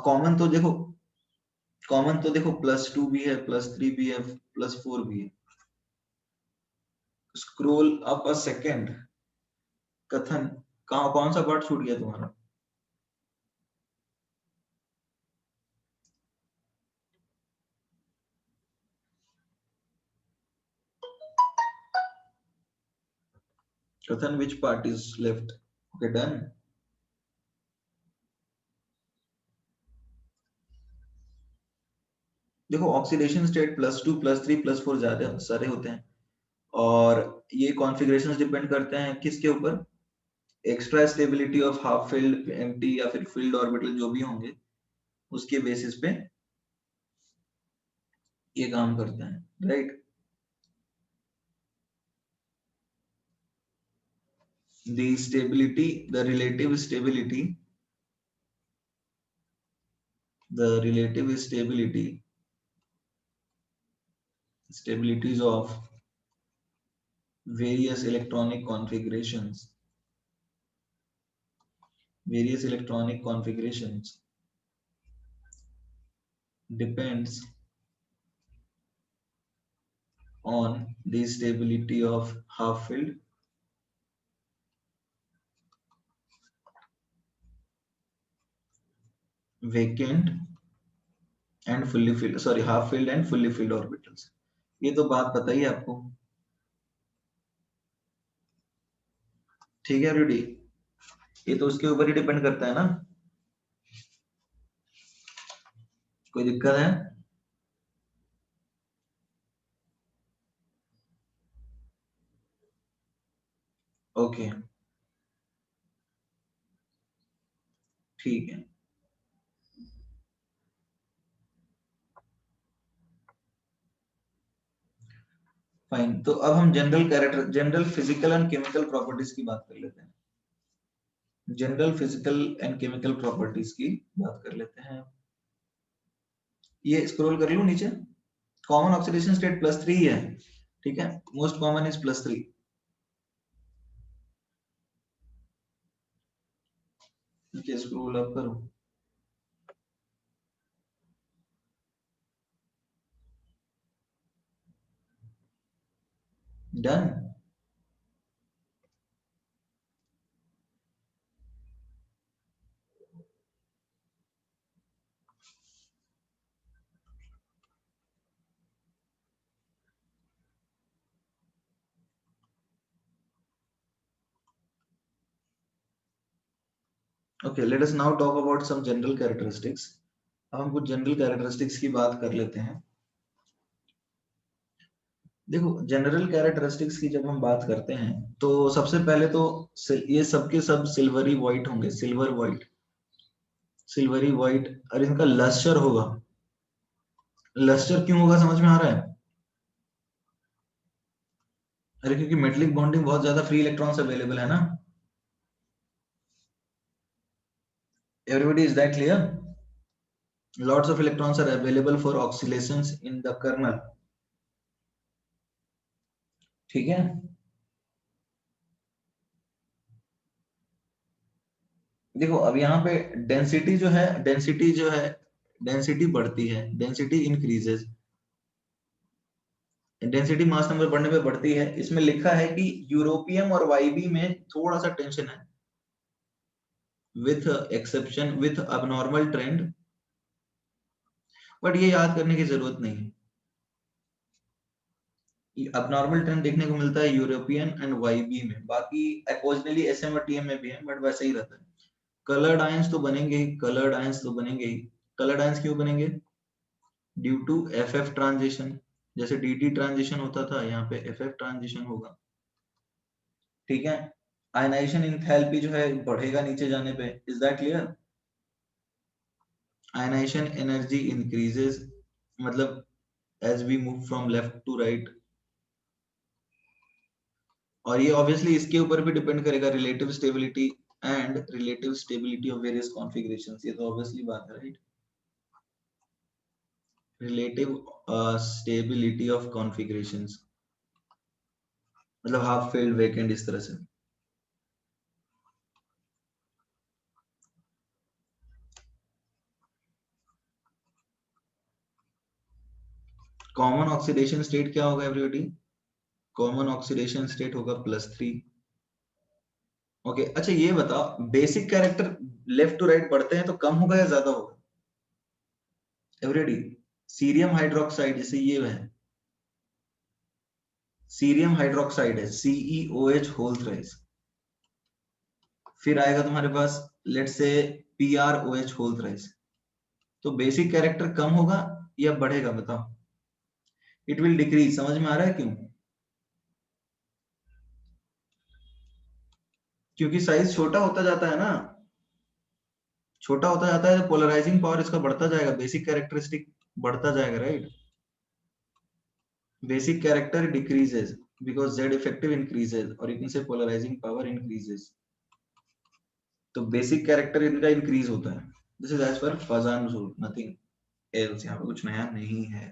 कॉमन तो देखो +2 भी है, +3 भी है, +4 भी है। स्क्रोल अप अ सेकेंड, कथन, कौन सा पार्ट छूट गया तुम्हारा। कथन which part is left, okay done। देखो ऑक्सीडेशन स्टेट +2 +3 +4 ज्यादा सारे होते हैं, और ये कॉन्फ़िगरेशंस डिपेंड करते हैं किसके ऊपर, extra stability of half filled, empty या फिर फिल्ड ऑर्बिटल जो भी होंगे उसके बेसिस पे ये काम करते हैं, right. the stability the relative stability the relative stabilities of various electronic configurations depends on the stability of half filled, vacant and fully filled, sorry, half filled and fully filled orbitals। ये तो बात पता ही है आपको, ठीक है ready. ये तो उसके ऊपर ही डिपेंड करता है ना, कोई दिक्कत है। ओके, ठीक है फाइन। तो अब हम general physical and chemical properties की बात कर लेते हैं। General physical and chemical properties की बात कर लेते हैं। ये स्क्रॉल कर लूं नीचे, कॉमन ऑक्सीडेशन स्टेट +3 है, ठीक है। मोस्ट कॉमन इज +3, नीचे स्क्रॉल अप करो। Done. Okay, let us now talk about some general characteristics. अब हम कुछ जनरल कैरेक्टरिस्टिक्स की बात कर लेते हैं। देखो, जनरल कैरेक्टरिस्टिक्स की जब हम बात करते हैं तो सबसे पहले तो ये सबके सब सिल्वरी व्हाइट होंगे, सिल्वर व्हाइट, सिल्वरी व्हाइट, और इनका लस्टर होगा। लस्टर क्यों होगा, समझ में आ रहा है? अरे क्योंकि मेटलिक बॉन्डिंग बहुत ज्यादा फ्री इलेक्ट्रॉन्स अवेलेबल है ना। Everybody is that clear? Lots of electrons are available for oscillations in the kernel। ठीक है। देखो अब यहाँ पे डेंसिटी बढ़ती है, density increases, density mass number बढ़ने पे बढ़ती है। इसमें लिखा है कि यूरोपियम और वाईबी में थोड़ा सा टेंशन है, with exception with abnormal trend, but ये याद करने की जरूरत नहीं है। अबनॉर्मल ट्रेंड देखने को मिलता है यूरोपियन एंड वाईबी में, बाकी ओकेजनली एसएम और टीएम में भी है, बट वैसे ही रहता है। कलर्ड आयंस तो बनेंगे ही, कलर्ड आयंस तो बनेंगे ही। कलर्ड आयंस क्यों बनेंगे? ड्यू टू एफ ट्रांजिशन, जैसे डी ट्रांजिशन होता था, यहाँ पे एफ ट्रांजिशन होगा। ठीक है। आयनाइजेशन इंथैल्पी जो है बढ़ेगा नीचे जाने पे, is that clear? Ionisation energy increases, मतलब as we move from left to right. और ये ऑब्वियसली इसके ऊपर भी डिपेंड करेगा, relative stability and relative stability of various configurations, ये तो ऑब्वियसली बात है, right? Relative stability of configurations, मतलब हाफ फील्ड वेकेंट, इस तरह से। कॉमन ऑक्सीडेशन स्टेट क्या होगा एवरीबॉडी? कॉमन ऑक्सीडेशन स्टेट होगा +3। ओके, अच्छा ये बताओ, basic character left to right बढ़ते हैं तो कम होगा या ज्यादा होगा एवरीबॉडी? सीरियम हाइड्रोक्साइड, जैसे ये है, सीरियम हाइड्रोक्साइड है, CeOH होल थ्राइस। फिर आएगा तुम्हारे पास, let's say PrOH whole thrice. तो बेसिक कैरेक्टर कम होगा या बढ़ेगा, बताओ? इट विल डिक्रीज, समझ में आ रहा है क्यों? क्योंकि साइज छोटा होता जाता है ना, छोटा होता जाता है तो पोलराइजिंग पावर इसका बढ़ता जाएगा, बेसिक कैरेक्टरिस्टिक बढ़ता जाएगा, right? Basic character decreases because Z effective increases, और इनसे polarizing power increases। तो बेसिक कैरेक्टर इनका इंक्रीज होता है। This is as per Fazan rule, nothing else, यहाँ पे कुछ नया नहीं है।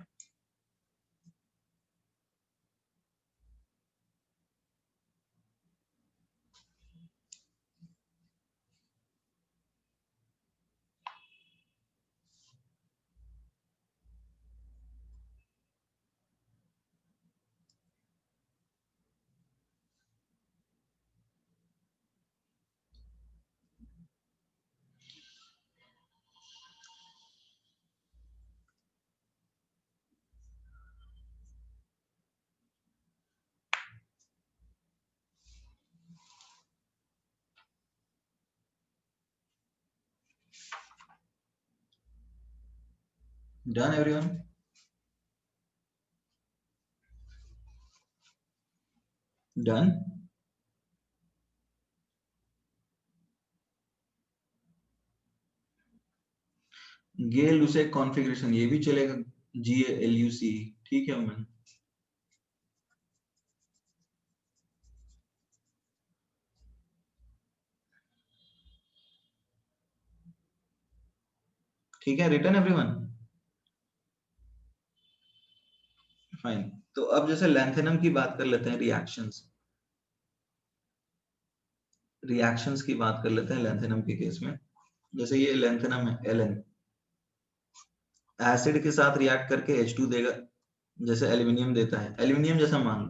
Done everyone? डन। गे लुसेक कॉन्फ़िगरेशन, ये भी चलेगा, GALUC, ठीक है मैम। ठीक है, रिटर्न एवरीवन? फाइन। तो अब जैसे लैंथेनम की बात कर लेते हैं, रिएक्शंस की बात कर लेते हैं लैंथेनम के केस में। जैसे ये लैंथेनम है Ln, एसिड के साथ रिएक्ट करके H2 देगा, जैसे एल्यूमिनियम देता है, एल्यूमिनियम जैसा मान लो।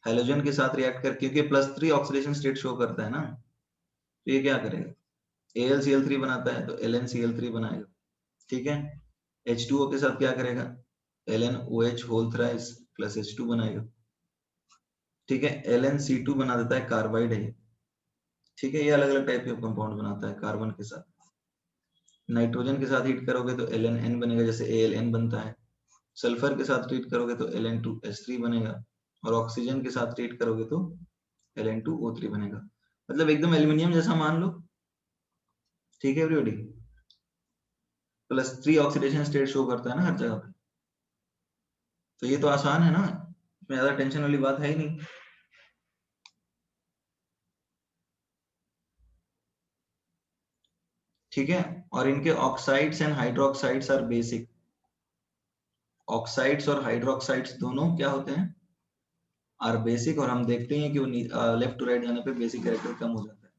हेलोजन के साथ रिएक्ट कर, क्योंकि +3 ऑक्सीडेशन स्टेट शो करता है ना, तो ये क्या करेगा, AlCl3 बनाता है तो LnCl3 बनाएगा, ठीक है। H2O के साथ क्या करेगा, LnOH whole thrice plus H2 बनाएगा, ठीक है। LnC2 बना देता है, कार्बाइड है, ठीक है। ये अलग अलग टाइप के कंपाउंड बनाता है कार्बन के साथ। नाइट्रोजन के साथ हीट करोगे तो LnN बनेगा, जैसे AlN बनता है। सल्फर के साथ ट्रीट करोगे तो Ln2S3 बनेगा, और ऑक्सीजन के साथ ट्रीट करोगे तो Ln2O3 बनेगा। मतलब एकदम एल्यूमिनियम जैसा मान लो, ठीक है एवरीबॉडी। +3 ऑक्सीडेशन स्टेट शो करता है ना हर जगह पे, तो ये तो आसान है ना, इसमें ज्यादा टेंशन वाली बात है ही नहीं। ठीक है। और इनके oxides and hydroxides are basic. Oxides और हाइड्रोक्साइड्स दोनों क्या होते हैं, आर बेसिक, और हम देखते हैं कि वो लेफ्ट टू राइट जाने पे बेसिक कैरेक्टर कम हो जाता है।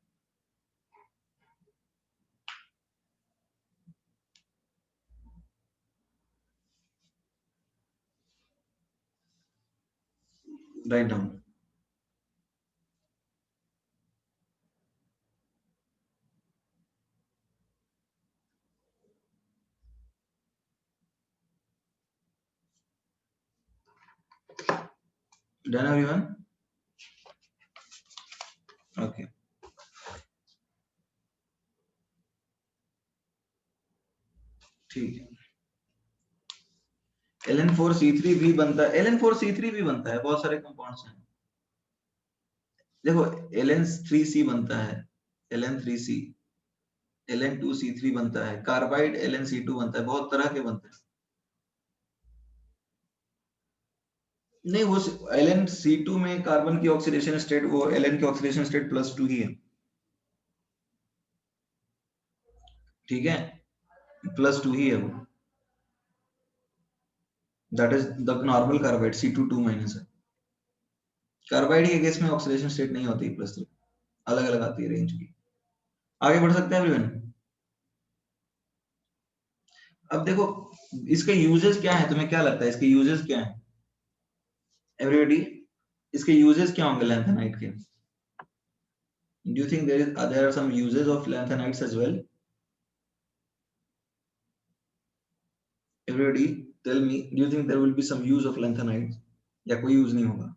Write down. Done everyone, okay ठीक है। Ln4C3 भी बनता है, Ln4C3 भी बनता है, बहुत सारे कंपाउंड्स हैं। देखो Ln3C बनता है, Ln3C, Ln2C3 बनता है, कार्बाइड LnC2 बनता है, बहुत तरह के बनते हैं। नहीं, वो Ln C2 में कार्बन की ऑक्सीडेशन स्टेट, वो Ln की ऑक्सीडेशन स्टेट +2 ही है, ठीक है, +2 ही है वो, that is the normal carbide C2 2- है। कार्बाइड के केस में ऑक्सीडेशन स्टेट नहीं होती +3, अलग अलग आती है रेंज की। आगे बढ़ सकते हैं एवरीवन। अब देखो इसके यूजेस क्या है, तुम्हें क्या लगता है इसके यूजेस क्या है एवरीबॉडी, इसके यूजेस क्या होंगे लैंथेनाइट के? Do you think there are some uses of lanthanides as well? Everybody tell me, do you think there will be some use of lanthanides, या कोई यूज नहीं होगा?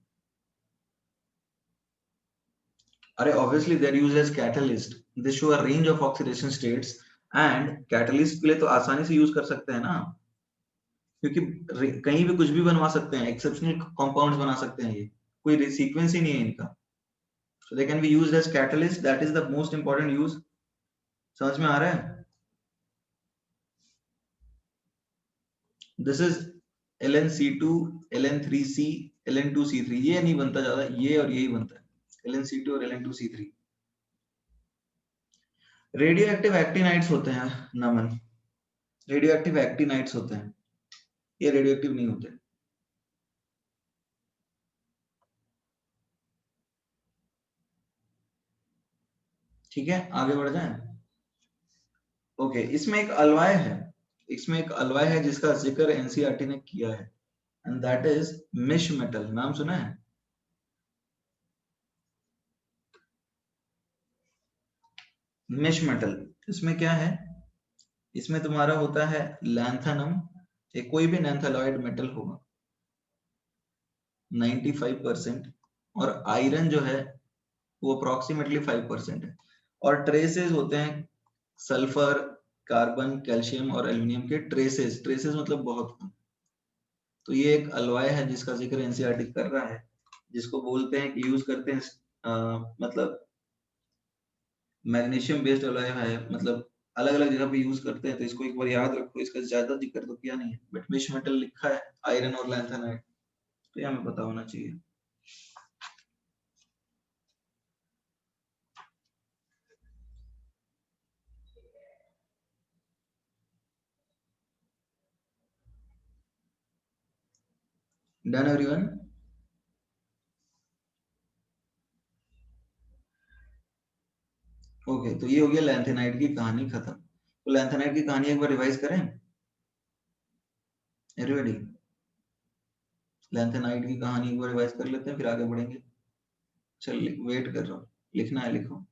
अरे obviously their use as catalyst, they show a range of oxidation states, and catalyst के लिए तो आसानी से यूज कर सकते हैं ना, क्योंकि कहीं भी कुछ भी बनवा सकते हैं, एक्सेप्शनल कंपाउंड्स बना सकते हैं, ये कोई सीक्वेंस ही नहीं है इनका, so they can be used as catalyst, that is the most important use। समझ में आ रहा है? This is LnC2, Ln3C, Ln2C3, ये नहीं बनता ज्यादा, ये और यही बनता है, LnC2 और Ln2C3। रेडियो एक्टिव एक्टिनाइड्स होते हैं नमन, रेडियो एक्टिव एक्टिनाइड्स होते हैं, ये रेडियो एक्टिव नहीं होते। ठीक है, आगे बढ़ जाए। ओके, इसमें एक अलवाय है, इसमें एक अलवाय है जिसका जिक्र एनसीईआरटी ने किया है, एंड दैट इज मिश मेटल। नाम सुना है? मिश मेटल, इसमें क्या है, इसमें तुम्हारा होता है लैंथेनम, एक कोई भी नैंथेलॉइड मेटल होगा 95%, और आयरन जो है वो अप्रोक्सीमेटली 5% है, और ट्रेसेस होते हैं सल्फर, कार्बन, कैल्शियम और एल्यूमिनियम के ट्रेसेस, ट्रेसेस मतलब बहुत कम। तो ये एक अलॉय है जिसका जिक्र एनसीईआरटी कर रहा है, जिसको बोलते हैं कि यूज करते हैं, मतलब मैग्नीशियम बेस्ड अलॉय है, मतलब अलग अलग जगह पे यूज करते हैं, तो इसको एक बार याद रखो, इसका ज्यादा जिक्र तो किया नहीं है, बट मिश मेटल लिखा है, आयरन और लैंथेनाइड, तो ये हमें पता होना चाहिए। डन एवरीवन, ओके, तो ये हो गया लैंथेनाइड की कहानी खत्म। तो लैंथेनाइड की कहानी एक बार रिवाइज करें एवरीबॉडी। लैंथेनाइड की कहानी एक बार रिवाइज कर लेते हैं, फिर आगे बढ़ेंगे। चल वेट कर रहा हूँ, लिखना है लिखो।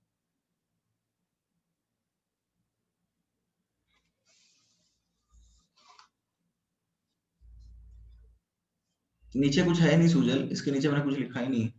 नीचे कुछ है नहीं सूजल, इसके नीचे मैंने कुछ लिखा ही नहीं।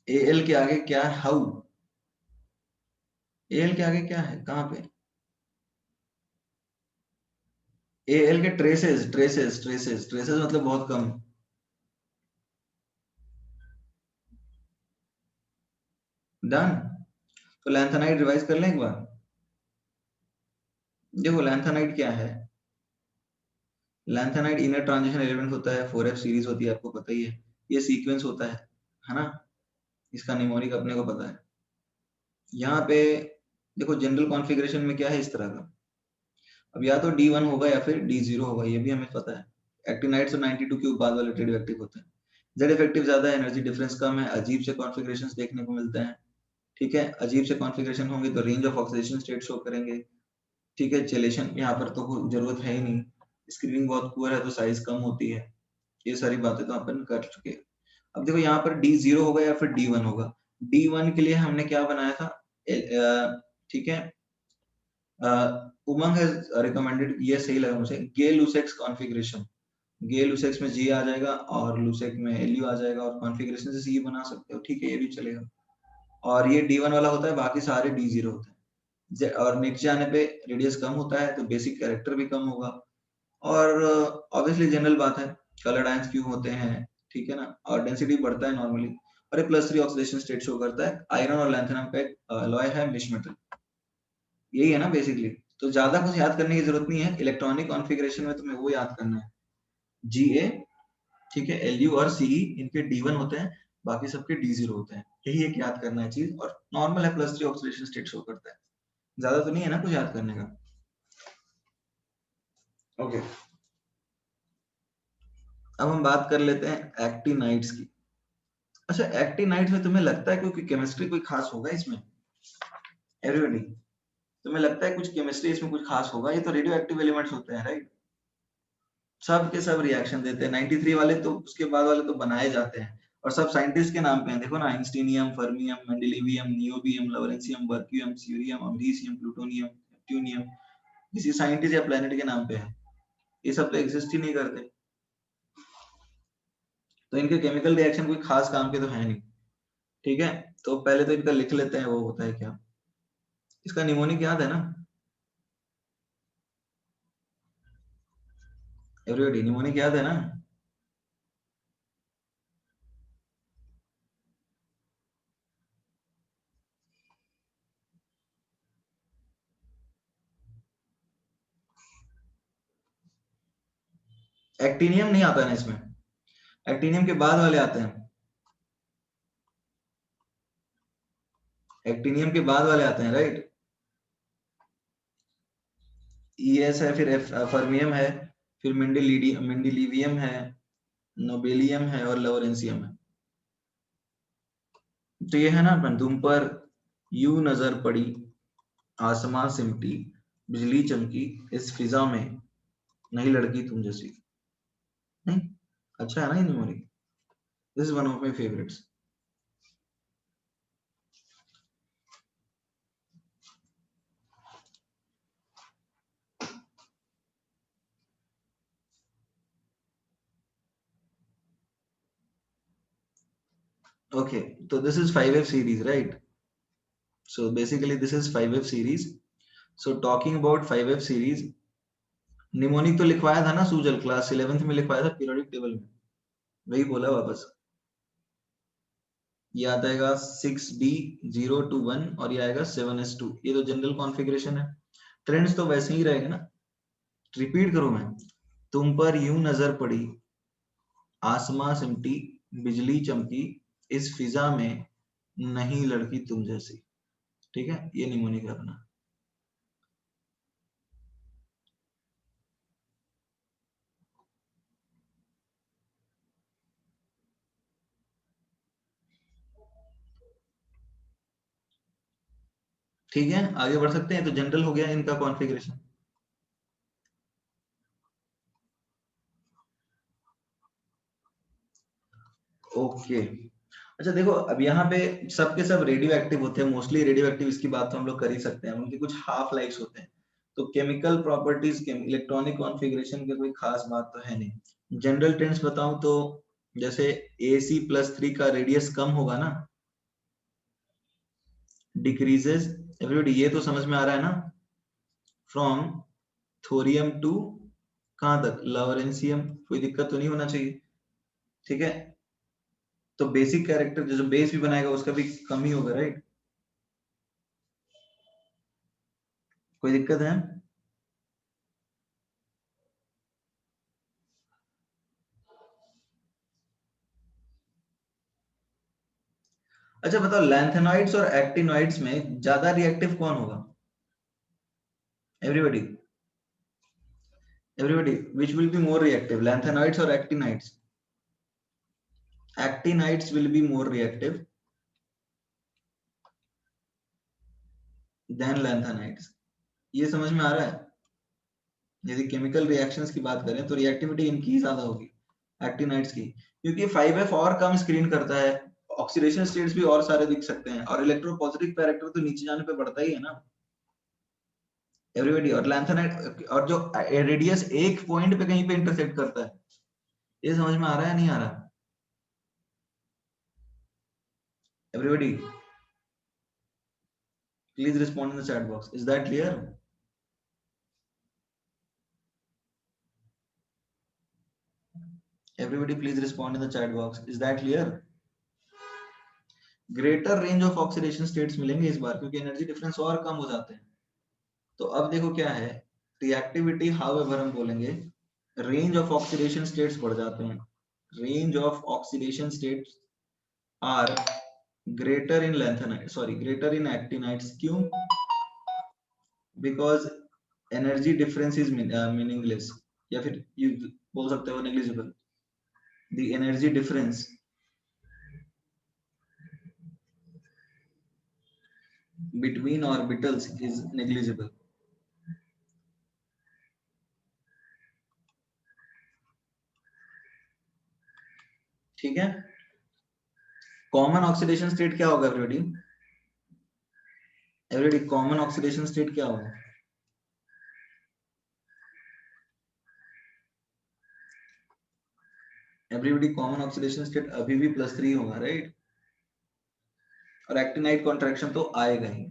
एल के आगे क्या है? हाउ? एल के आगे क्या है, कहाँ पे? एल के ट्रेसेस, ट्रेसेस ट्रेसेस ट्रेसेस मतलब बहुत कम। डन। तो लैंथेनाइड रिवाइज कर लें एक बार। देखो लैंथेनाइड क्या है, लैंथेनाइड इनर ट्रांजिशन एलिमेंट होता है, 4f सीरीज होती है, आपको पता ही है। ये सीक्वेंस होता है ना? इसका निमोनिक अपने को पता है। यहाँ पे देखो जनरल कॉन्फ़िगरेशन में क्या है इस तरह का, अब या तो D1 होगा या फिर D0 होगा, ये भी हमें पता है। एक्टिनाइड से 92 क्यूब बाद वाले रेडियो एक्टिव होते हैं। जेड इफेक्टिव ज्यादा है, एनर्जी डिफरेंस कम है, अजीब से कॉन्फ़िगरेशंस देखने को मिलते हैं। ठीक है, अजीब से कॉन्फ़िगरेशन होंगे तो range of oxidation state show करेंगे। ठीक है, चेलेशन यहाँ पर तो कोई जरूरत है ही नहीं, स्क्रीनिंग बहुत पुअर है तो साइज कम होती है। ये सारी बातें तो अपन कर चुके हैं। अब देखो यहाँ पर D0 होगा या फिर D1 होगा। D1 के लिए हमने क्या बनाया था, ठीक है, उमंग हैज रिकमेंडेड, ये सही लगा मुझे, गे लुसेक्स कॉन्फ़िगरेशन। गे लुसेक्स में G आ जाएगा और लुसेक में Lu आ जाएगा, और कॉन्फ़िगरेशन से C बना सकते हो। ठीक है, ये भी चलेगा। और ये D1 वाला होता है, बाकी सारे D0 होते हैं। और नीचे आने पे रेडियस कम होता है तो बेसिक कैरेक्टर भी कम होगा। और ऑब्वियसली जनरल बात है, कलर्ड आयंस क्यों होते हैं, ठीक है ना, और डेंसिटी बढ़ता है नॉर्मली, और ये +3 ऑक्सीडेशन स्टेट शो करता है। आयरन और लैंथेनम का एक अलॉय है, मिश मेटल। यही है ना बेसिकली। तो ज्यादा कुछ याद करने की जरूरत नहीं है, इलेक्ट्रॉनिक कॉन्फ़िगरेशन में तुम्हें वो याद करना है, Ga, ठीक है, Lu और Ce इनके D1 होते हैं, बाकी सबके D0 होते हैं। यही एक याद करना है चीज, और नॉर्मल है, +3 ऑक्सीडेशन स्टेट शो करता है। ज्यादा तो नहीं है ना कुछ याद करने का। ओके, अब हम बात कर लेते हैं एक्टिनाइड्स की। अच्छा, एक्टिनाइड्स में तुम्हें लगता है क्योंकि केमिस्ट्री कोई खास होगा इसमें? एवरीबॉडी, तुम्हें लगता है कुछ केमिस्ट्री इसमें कुछ खास होगा? ये तो रेडियो एक्टिव एलिमेंट्स होते हैं, राइट? सब के सब रिएक्शन देते हैं, 93 वाले तो, उसके बाद वाले तो बनाए जाते हैं, और सब साइंटिस्ट के नाम पे हैं। देखो ना, einsteinium, fermium, mendelevium, niobium, lawrencium, berkelium, cerium, americium, plutonium, neptunium, किसी साइंटिस्ट या प्लेनेट के नाम पे है। ये सब तो एग्जिस्ट ही नहीं करते, तो इनके केमिकल रिएक्शन कोई खास काम के तो है नहीं। ठीक है, तो पहले तो इनका लिख लेते हैं, वो होता है क्या। इसका निमोनिक याद है ना एवरीबॉडी? निमोनिक याद है ना? एक्टिनियम नहीं आता है ना इसमें, एक्टिनियम के बाद वाले आते हैं, एक्टिनियम के बाद वाले आते हैं, राइट? ईएस है, फिर फर्मियम है, फिर मेंडेलिवियम है, नोबेलियम है, और लॉरेंशियम है। तो ये है ना अपन, तुम पर यूं नजर पड़ी, आसमां सिमटी, बिजली चमकी, इस फिजा में, नहीं लड़की तुम जैसी। नहीं, अच्छा है ना ये mnemonic? This is one of my favourites. Okay, तो this is 5F series, right? So basically this is 5F series. So talking about 5F series, mnemonic तो लिखवाया था ना सूजल, क्लास 11th में लिखवाया था पीरियोडिक टेबल में, वही बोला वापस। ये आता है 6D021 और ये आएगा 7S2, ये तो जनरल कॉन्फ़िगरेशन है। ट्रेंड्स तो वैसे ही रहेगा ना, रिपीट करूं मैं, तुम पर यूं नजर पड़ी, आसमां सिमटी, बिजली चमकी, इस फिजा में, नहीं लड़की तुम जैसी। ठीक है, ये निमोनिक है अपना। ठीक है, आगे बढ़ सकते हैं। तो जनरल हो गया इनका कॉन्फ़िगरेशन। ओके, अच्छा देखो, अब यहाँ पे सबके सब रेडियो एक्टिव होते हैं, मोस्टली रेडियो एक्टिव, इसकी बात तो हम लोग कर ही सकते हैं। उनके कुछ हाफ लाइफ्स होते हैं। तो केमिकल प्रॉपर्टीज के इलेक्ट्रॉनिक कॉन्फ़िगरेशन के कोई खास बात तो है नहीं। जनरल ट्रेंड्स बताऊं तो जैसे AC+3 का रेडियस कम होगा ना, डिक्रीजेस, एवरीबॉडी ये तो समझ में आ रहा है ना, फ्रॉम थोरियम टू कहां तक, लॉरेंशियम, कोई दिक्कत तो नहीं होना चाहिए। ठीक है, तो बेसिक कैरेक्टर जो बेस भी बनाएगा उसका भी कम ही होगा, राइट? कोई दिक्कत है? अच्छा बताओ, लैंथेनॉइड्स और एक्टिनॉइड्स में ज्यादा रिएक्टिव कौन होगा? Everybody, everybody, which will be more reactive, lanthanoids और actinides? Actinides will be more reactive than lanthanides. ये समझ में आ रहा है? यदि केमिकल रिएक्शंस की बात करें तो रिएक्टिविटी इनकी ज्यादा होगी, एक्टिनाइड्स की, क्योंकि 5F और कम स्क्रीन करता है, ऑक्सीडेशन स्टेट्स भी और सारे दिख सकते हैं, और इलेक्ट्रोपॉजिटिव कैरेक्टर तो नीचे जाने पे बढ़ता ही है ना, एवरीबॉडी। और लैंथेनाइड और जो रेडियस एक पॉइंट पे कहीं पे इंटरसेक्ट करता है, ये समझ में आ रहा है नहीं आ रहा? Everybody please respond in the chat box, is that clear? Everybody please respond in the chat box, is that clear? Greater range of oxidation states मिलेंगे इस बार, क्योंकि एनर्जी डिफरेंस और कम हो जाते हैं। तो अब देखो क्या है, रिएक्टिविटी हाउएवर हम बोलेंगे रेंज ऑफ ऑक्सीडेशन स्टेट्स बढ़ जाते हैं, range of oxidation states are greater in lanthanide, sorry greater in actinides. क्यों? Because energy difference is meaningless, या फिर you बोल सकते हो negligible. The energy difference between orbitals is negligible। ठीक है, कॉमन ऑक्सीडेशन स्टेट क्या होगा everybody? Everybody common oxidation state क्या होगा? एवरीबॉडी कॉमन ऑक्सीडेशन स्टेट अभी भी +3 होगा, राइट? और एक्टिनाइड कॉन्ट्रैक्शन तो आएगा ही।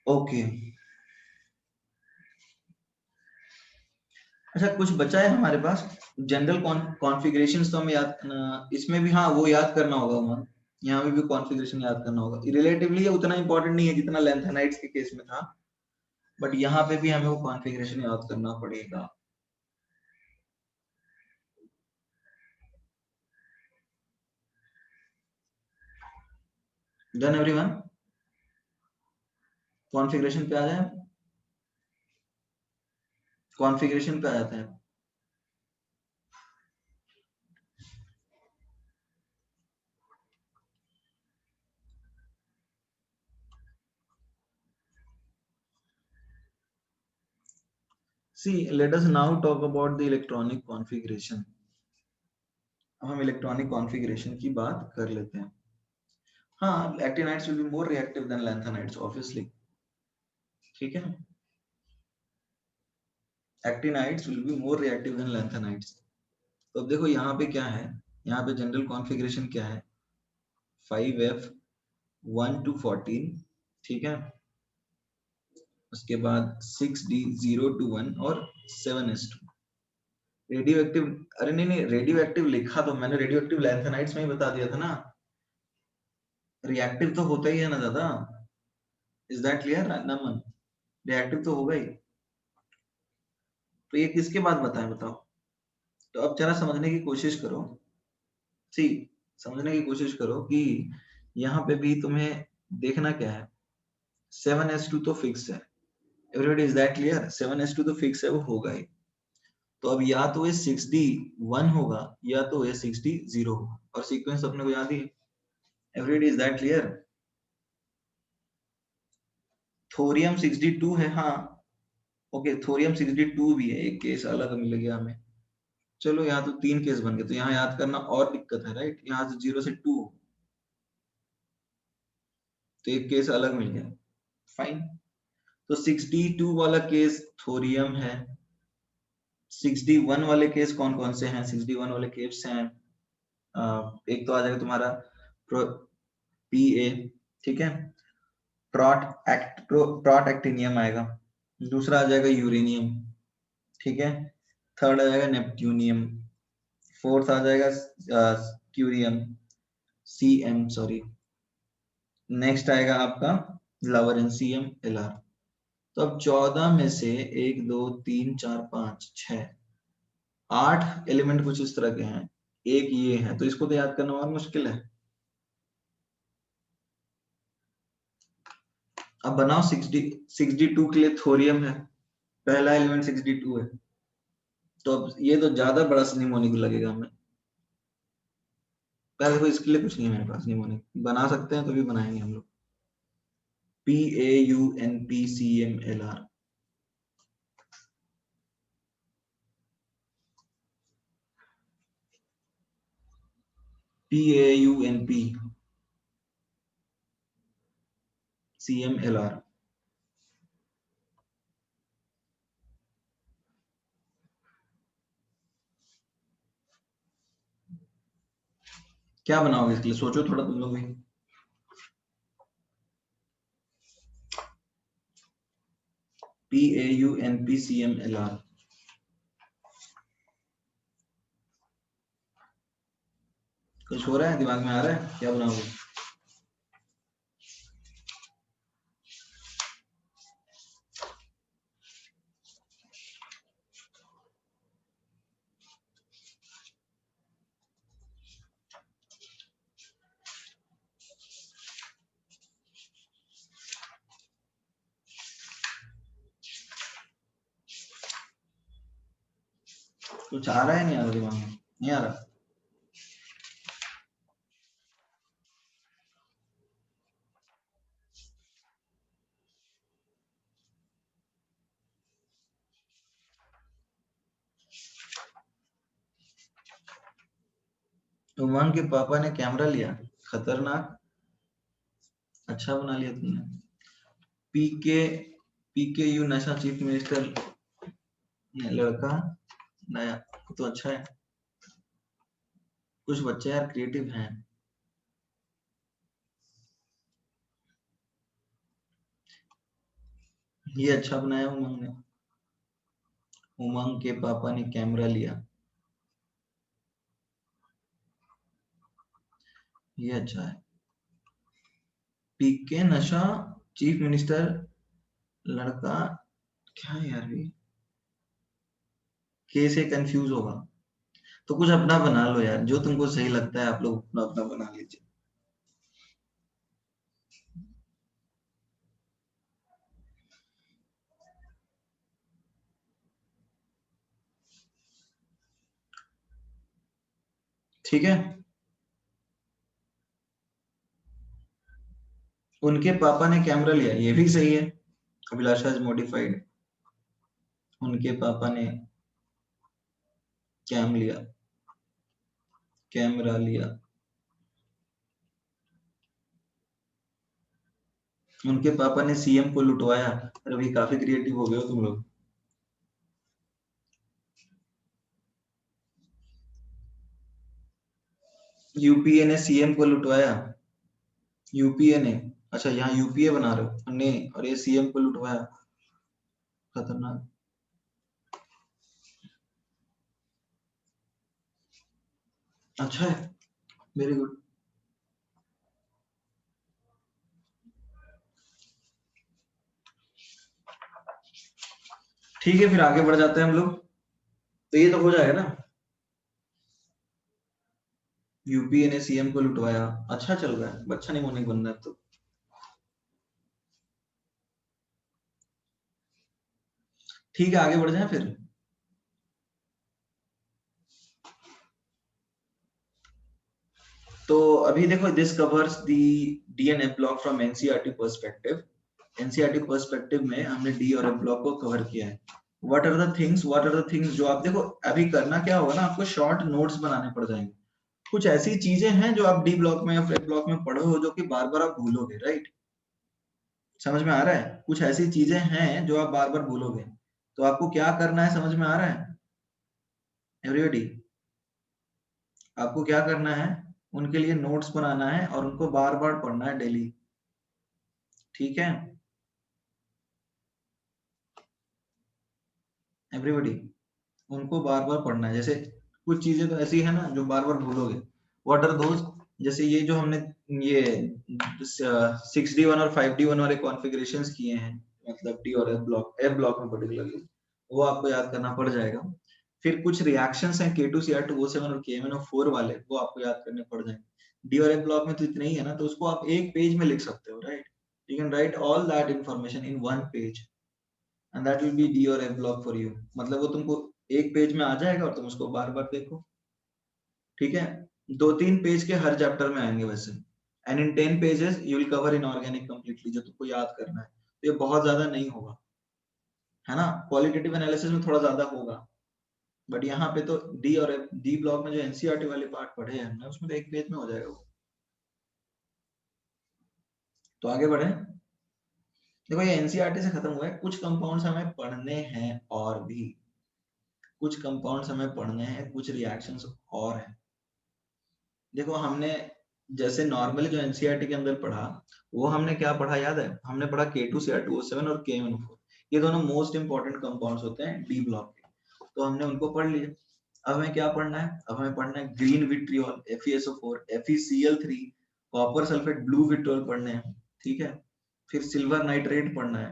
ओके, अच्छा कुछ बचा है हमारे पास, जनरल कॉन्फ़िगरेशंस तो हमें याद, इसमें भी हाँ वो याद करना होगा उमन, यहाँ में भी कॉन्फ़िगरेशन याद करना होगा। रिलेटिवली ये उतना इंपॉर्टेंट नहीं है जितना लैंथेनाइड्स के केस में था, बट यहाँ पे भी हमें वो कॉन्फ़िगरेशन याद करना पड़ेगा। Done everyone? कॉन्फ़िगरेशन पे आ जाए, कॉन्फ़िगरेशन पे आ जाते हैं। See, let us now talk about the electronic configuration। अब हम इलेक्ट्रॉनिक कॉन्फ़िगरेशन की बात कर लेते हैं। हाँ, actinides will be more reactive than lanthanides, obviously। ठीक है, actinides will be more reactive than lanthanides। तो अब देखो यहाँ पे क्या है, यहाँ पे जनरल कॉन्फ़िगरेशन क्या है, 5F 1 to 14, ठीक है, उसके बाद 6D 0 to 1 और 7S2। रेडियो एक्टिव, अरे नहीं नहीं, रेडियो एक्टिव लिखा तो मैंने, रेडियो एक्टिव लैंथेनाइड्स में ही बता दिया था ना, रिएक्टिव तो होता ही है ना दादा, is that clear Naman? Reactive तो होगा ही। तो ये किसके बाद बताएं बताओ? तो अब जरा समझने की कोशिश करो, सी समझने की कोशिश करो कि यहाँ पे भी तुम्हें देखना क्या है, 7S2 तो फिक्स है, everybody is that clear? 7S2 तो फिक्स है, वो होगा ही। तो अब या तो ये 6D 1 होगा या तो ये 6D 0 होगा, और सीक्वेंस अपने को याद ही है। Everybody is that clear? Thorium 62 है, हाँ ओके, थोरियम 62 भी है, एक केस अलग मिल गया हमें। चलो यहाँ तो 3 केस बन गए, तो यहाँ याद करना और दिक्कत है राइट, यहाँ से 0 से 2, तो एक केस अलग मिल गया, फाइन। तो 62 वाला केस थोरियम है, 61 वाले केस कौन कौन से हैं? 61 वाले केस हैं, एक तो आ जाएगा तुम्हारा पीए, ठीक है, प्रोट एक्टिनियम आएगा, दूसरा आ जाएगा यूरेनियम, ठीक है, थर्ड आ जाएगा नेपट्यूनियम, फोर्थ आ जाएगा क्यूरियम, सीएम सॉरी, नेक्स्ट आएगा आपका लवरेंसियम एलआर। तो अब 14 में से 1 2 3 4 5 6 8 एलिमेंट कुछ इस तरह के हैं, एक ये है, तो इसको तो याद करना और मुश्किल है। अब बनाओ 62 के लिए थोरियम है, पहला एलिमेंट 62 है, तो अब ये तो ज्यादा बड़ा निमोनिक लगेगा हमें। पहले देखो इसके लिए कुछ नहीं है मेरे पास, निमोनिक बना सकते हैं तो भी बनाएंगे हम लोग, PAUNPCMLR, PAUNPCMLR, क्या बनाओगे इसके लिए, सोचो थोड़ा तुम लोग भी। PAUNPCMLR, कुछ हो रहा है, दिमाग में आ रहा है, क्या बनाओगे? कुछ आ रहा है, नहीं आ रहा दिमाग में, नहीं आ रहा? उमंग के पापा ने कैमरा लिया, खतरनाक, अच्छा बना लिया तुमने। पीके PKU नशा चीफ मिनिस्टर लड़का नया, तो अच्छा है, कुछ बच्चे यार क्रिएटिव हैं। ये अच्छा बनाया उमंग ने, उमंग के पापा ने कैमरा लिया, ये अच्छा है। पीके नशा चीफ मिनिस्टर लड़का, क्या है यार ये, के से कंफ्यूज होगा, तो कुछ अपना बना लो यार, जो तुमको सही लगता है आप लोग अपना अपना बना लीजिए। ठीक है, उनके पापा ने कैमरा लिया, ये भी सही है, अभिलाषा इज मॉडिफाइड, उनके पापा ने कैम लिया, कैमरा लिया, उनके पापा ने सीएम को लुटवाया। अरे भाई काफी क्रिएटिव हो गए हो तुम लोग। यूपीए ने सीएम को लुटवाया, यूपीए ने, अच्छा यहाँ यूपीए बना रहे हो ने, और ये सीएम को लुटवाया, खतरनाक। अच्छा है, वेरी गुड। ठीक है, फिर आगे बढ़ जाते हैं हम लोग, तो ये तो हो जाएगा ना, यूपीए ने सीएम को लुटवाया, अच्छा चल रहा है, अच्छा नहीं होने बनना है तो। ठीक है, आगे बढ़ जाए फिर। तो अभी देखो, this covers the DNA block from NCERT perspective, NCERT perspective में हमने डी और एफ ब्लॉक को कवर किया है। व्हाट आर द थिंग्स जो आप देखो अभी करना क्या होगा ना, आपको शॉर्ट नोट्स बनाने पड़ जाएंगे। कुछ ऐसी चीजें हैं जो आप डी ब्लॉक में या एफ ब्लॉक में पढ़ो हो जो कि बार बार आप भूलोगे, राइट? समझ में आ रहा है? कुछ ऐसी चीजें हैं जो आप बार बार भूलोगे, तो आपको क्या करना है, समझ में आ रहा है एवरीबॉडी? आपको क्या करना है, उनके लिए नोट्स बनाना है और उनको बार बार पढ़ना है डेली, ठीक है एवरीबॉडी? उनको बार बार पढ़ना है। जैसे कुछ चीजें तो ऐसी है ना जो बार बार भूलोगे, व्हाट आर दोज? जैसे ये जो हमने ये 6D1 और 5D1 वाले कॉन्फ़िगरेशन किए हैं, मतलब डी और एफ ब्लॉक में पर्टिकुलरली, वो आपको याद करना पड़ जाएगा। फिर कुछ रिएक्शंस हैं K2Cr2O7 और KMnO4 वाले, वो आपको याद करने पड़ जाएंगे। डी और एफ ब्लॉक में तो इतने ही है ना, तो उसको आप एक पेज में लिख सकते हो, right? You can write all that information in one page and that will be D और एफ ब्लॉक फॉर यू। मतलब वो तुमको एक पेज में आ जाएगा और तुम उसको बार बार देखो, ठीक है? 2-3 पेज के हर चैप्टर में आएंगे वैसे, and in 10 pages you will cover inorganic completely, जो तुमको याद करना है। तो ये बहुत ज्यादा नहीं होगा, है ना? क्वालिटेटिव एनालिसिस में थोड़ा ज्यादा होगा, बट यहाँ पे तो डी और डी ब्लॉक में जो एनसीईआरटी वाले पार्ट पढ़े हैं हमने, उसमें तो एक पेज में हो जाएगा वो। तो आगे बढ़े। देखो ये एनसीईआरटी से खत्म हुआ है, कुछ कंपाउंड्स हमें पढ़ने हैं और भी, कुछ कंपाउंड्स हमें पढ़ने हैं, कुछ रिएक्शंस और हैं। देखो हमने जैसे नॉर्मली जो एनसीईआरटी के अंदर पढ़ा, वो हमने क्या पढ़ा याद है? हमने पढ़ा K2Cr2O7 और KMnO4, ये दोनों मोस्ट इंपॉर्टेंट कंपाउंड्स होते हैं डी ब्लॉक के, तो हमने उनको पढ़ लिया। अब हमें क्या पढ़ना है? अब हमें पढ़ना है green vitriol, FeSO4, FeCl3, copper sulphate blue vitriol पढ़ने हैं, ठीक है? फिर सिल्वर नाइट्रेट पढ़ना है,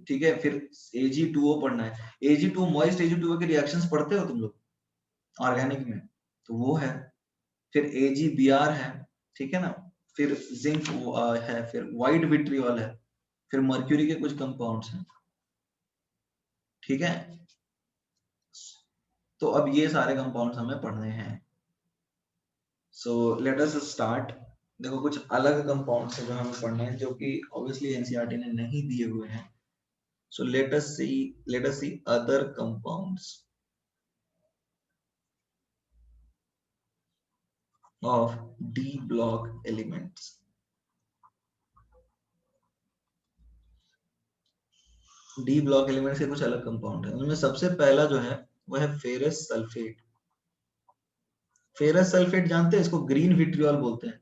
ठीक है? फिर Ag2O पढ़ना है। Ag2 मॉइस्ट Ag2O के रिएक्शंस पढ़ते हो तुम लोग ऑर्गेनिक में? तो वो है। फिर AgBr है, ठीक है ना? फिर जिंक है, फिर व्हाइट विट्रियोल है, फिर मर्क्यूरी के कुछ कंपाउंड्स हैं, ठीक है? तो अब ये सारे कंपाउंड्स हमें पढ़ने हैं। So let us start. देखो कुछ अलग कंपाउंड्स है जो हमें पढ़ने हैं, जो कि ऑब्वियसली एनसीईआरटी ने नहीं दिए हुए हैं। So let us see other compounds of D block elements. D block elements के कुछ अलग कंपाउंड है, उनमें सबसे पहला जो है वो है फेरस सल्फेट। फेरस सल्फेट जानते हैं? इसको ग्रीन विट्रियोल बोलते हैं।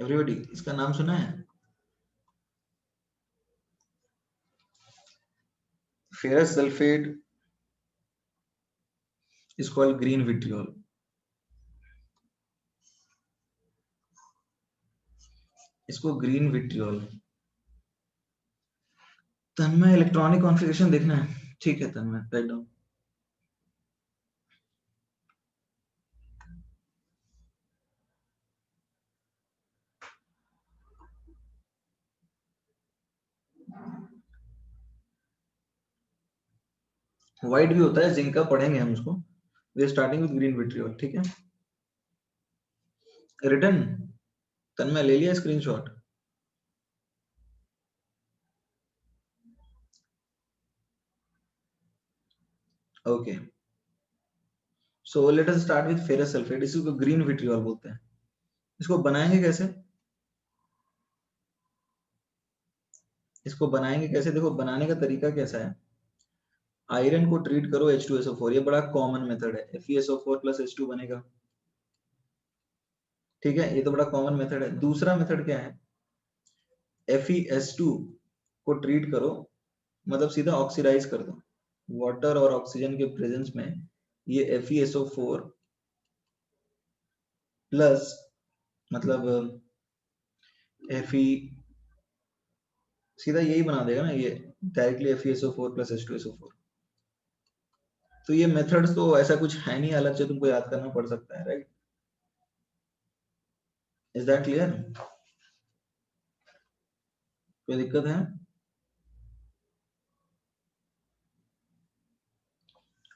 एवरीबॉडी इसका नाम सुना है? Ferrous sulphate is called green vitriol. इसको ग्रीन विट्रियोल। तन्मय इलेक्ट्रॉनिक कॉन्फ़िगरेशन देखना है, ठीक है तन्मय राइट डाउन। व्हाइट भी होता है, जिंक का पढ़ेंगे हम उसको। We are starting with green vitriol, ठीक है? रिटर्न तन्मय ले लिया screenshot? Okay, so let us start with ferrous sulphate. इसको ग्रीन विट्रियोल बोलते हैं। इसको बनाएंगे कैसे? इसको बनाएंगे कैसे? देखो बनाने का तरीका कैसा है, आयरन को ट्रीट करो H2SO4, ये बड़ा कॉमन मेथड है। FeSO4 प्लस H2 बनेगा, ठीक है? ये तो बड़ा कॉमन मेथड है। दूसरा मेथड क्या है? FeS2 को ट्रीट करो, मतलब सीधा ऑक्सीडाइज कर दो वाटर और ऑक्सीजन के प्रेजेंस में। ये FeSO4 प्लस मतलब Fe सीधा यही बना देगा ना ये, डायरेक्टली FeSO4 प्लस H2SO4। तो ये मेथड्स तो ऐसा कुछ है नहीं अलग से तुमको याद करना पड़ सकता है, राइट? Is that clear? कोई दिक्कत है?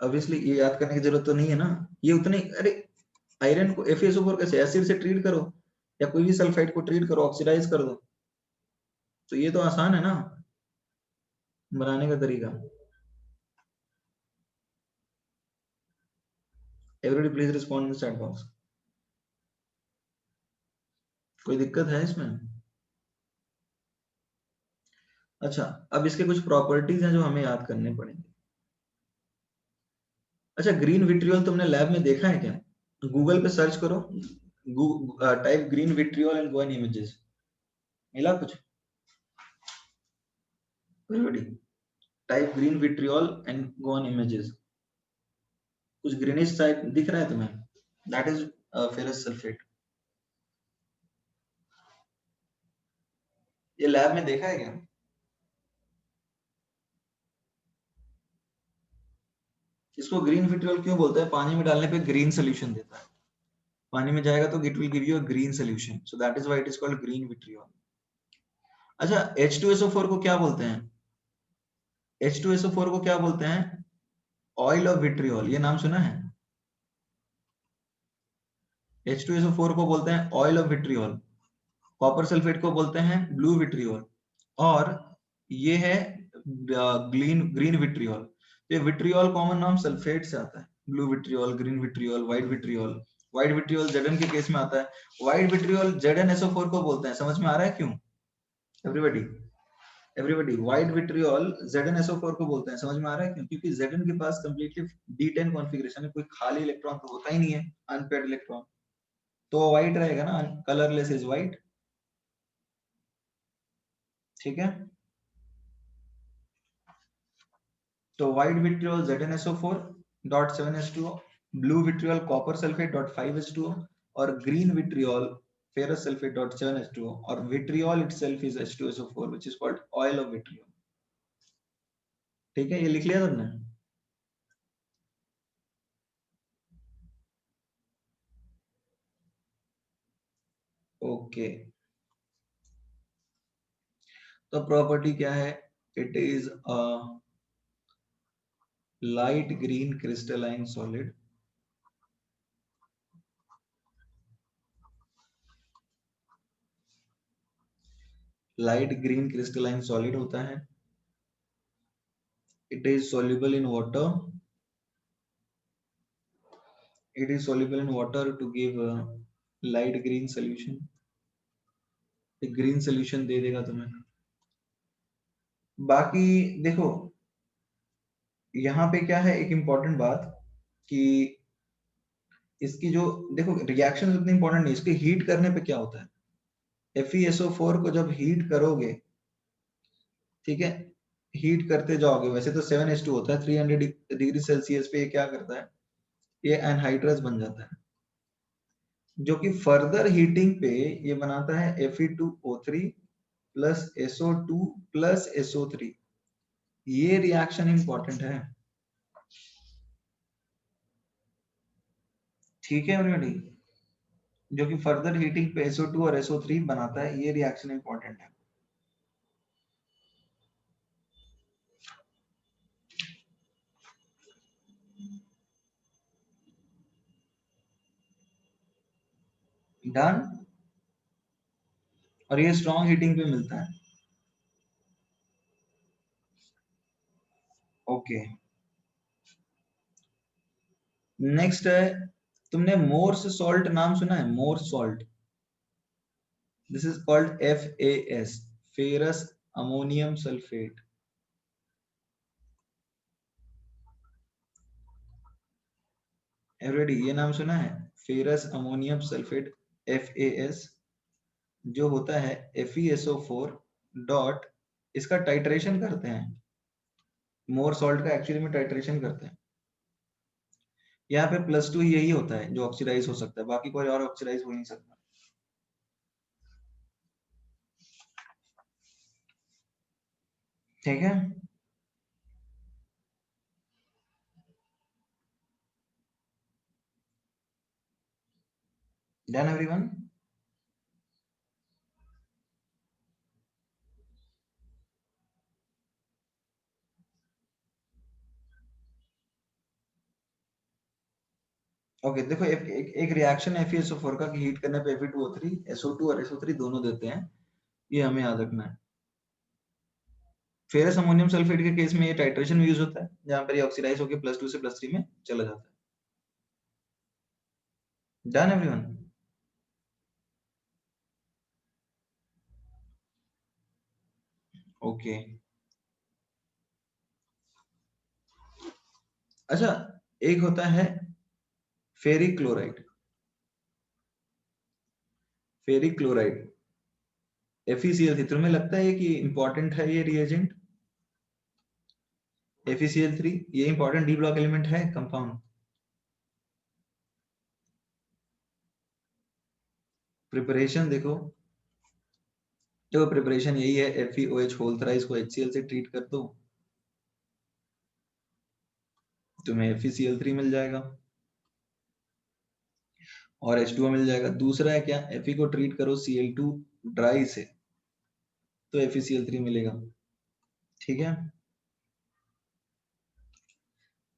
ऑब्वियसली ये याद करने की जरूरत तो नहीं है ना, ये उतने, अरे आयरन को FeSO4 कैसे, एसिड से ट्रीट करो या कोई भी सल्फाइड को ट्रीट करो, ऑक्सीडाइज कर दो, तो ये तो आसान है ना बनाने का तरीका। Everybody please respond in chat box. कोई दिक्कत है इसमें? अच्छा, अब इसके कुछ प्रॉपर्टीज हैं जो हमें याद करने पड़ेंगे। अच्छा, ग्रीन विट्रियोल तुमने लैब में देखा है क्या? गूगल पे सर्च करो, type green vitriol and go in images, मिला कुछ? Everybody type green vitriol and go on images, कुछ ग्रीनिश टाइप दिख रहा है तुम्हें? That is ferrous sulphate. ये लैब में देखा है क्या? इसको ग्रीन विट्रियोल क्यों बोलते हैं? पानी में डालने पे ग्रीन सोल्यूशन देता है, पानी में जाएगा तो it will give you a green solution, so that is why it is called green vitriol. अच्छा, H2SO4 को क्या बोलते हैं? H2SO4 को क्या बोलते हैं? ऑयल ऑफ विट्रियोल, ये नाम सुना है? H2SO4 को बोलते हैं oil of vitriol, copper sulphate को बोलते हैं ब्लू विट्रियोल, और ये है ग्रीन विट्रियोल। ये विट्रियोल कॉमन नाम सल्फेट से आता है, blue vitriol, green vitriol, white vitriol. White vitriol Zn के केस में आता है। व्हाइट विट्रियोल ZnSO4 को बोलते हैं, समझ में आ रहा है क्यों? Everybody everybody white vitriol ZnSO4 को बोलते हैं, समझ में आ रहा है क्यों? क्योंकि Zn के पास कंप्लीटली D10 कॉन्फ़िगरेशन है, कोई खाली इलेक्ट्रॉन तो होता ही नहीं है, अनपेयर्ड इलेक्ट्रॉन, तो व्हाइट रहेगा ना, कलरलेस इज व्हाइट। ठीक है, तो white vitriol ZnSO4 dot 7H2O, blue vitriol copper sulphate dot 5H2O, और green vitriol ferrous sulphate dot 7H2O, और vitriol itself is H2SO4 which is called oil of vitriol. ठीक है, ये लिख लिया तुमने? ओके, तो प्रॉपर्टी क्या है? It is a light green crystalline solid, light green crystalline solid होता है। It is soluble in water, it is soluble in water to give a light green solution, एक ग्रीन सोल्यूशन दे देगा तुम्हें। बाकी देखो, यहाँ पे क्या है एक इंपॉर्टेंट बात कि इसकी जो, देखो रिएक्शन उतनी इंपॉर्टेंट नहीं, इसके हीट करने पे क्या होता है? FeSO4 को जब हीट करोगे, ठीक है, हीट करते जाओगे, वैसे तो 7H2 होता है, 300 डिग्री सेल्सियस पे ये क्या करता है? ये एनहाइड्रस बन जाता है, जो कि फर्दर हीटिंग पे ये बनाता है Fe2O3 plus SO2 plus SO3। ये रिएक्शन इंपॉर्टेंट है, ठीक है एवरीबॉडी, जो कि फर्दर हीटिंग पे SO2 और SO3 बनाता है, ये रिएक्शन इंपॉर्टेंट है। डन, और ये स्ट्रॉन्ग हीटिंग पे मिलता है। ओके, नेक्स्ट है, तुमने मोर्स सॉल्ट नाम सुना है? Mohr's salt, this is called FAS, ferrous ammonium sulphate. Everybody ये नाम सुना है? फेरस अमोनियम सल्फेट, FAS, जो होता है FeSO4 डॉट, इसका टाइट्रेशन करते हैं, मोर सॉल्ट का एक्चुअली में टाइट्रेशन करते हैं। यहाँ पे +2 यही होता है जो ऑक्सीडाइज हो सकता है, बाकी कोई और ऑक्सीडाइज हो नहीं सकता। ठीक है, डन एवरीवन। ओके देखो एक रिएक्शन FeSO4 का हीट करने पे Fe2O3 SO2 और SO3 दोनों देते हैं, ये हमें याद रखना है। फेरस अमोनियम सल्फेट के केस में ये टाइट्रेशन में यूज होता है, जहां पर ये ऑक्सीडाइज होकर +2 से +3 में चला जाता है। Done everyone? ओके अच्छा, एक होता है ferric chloride. Ferric chloride FeCl3, तुम्हें लगता है कि इंपॉर्टेंट है ये रिएजेंट? FeCl3 ये इंपॉर्टेंट डी ब्लॉक एलिमेंट है कंपाउंड? प्रिपरेशन देखो, जो प्रिपरेशन यही है, FeOH होल थ्राइस को HCl से ट्रीट कर दो, तुम्हें FeCl3 मिल जाएगा और H2O मिल जाएगा। दूसरा है क्या, Fe को ट्रीट करो Cl2 ड्राई से, तो FeCl3 मिलेगा। ठीक है,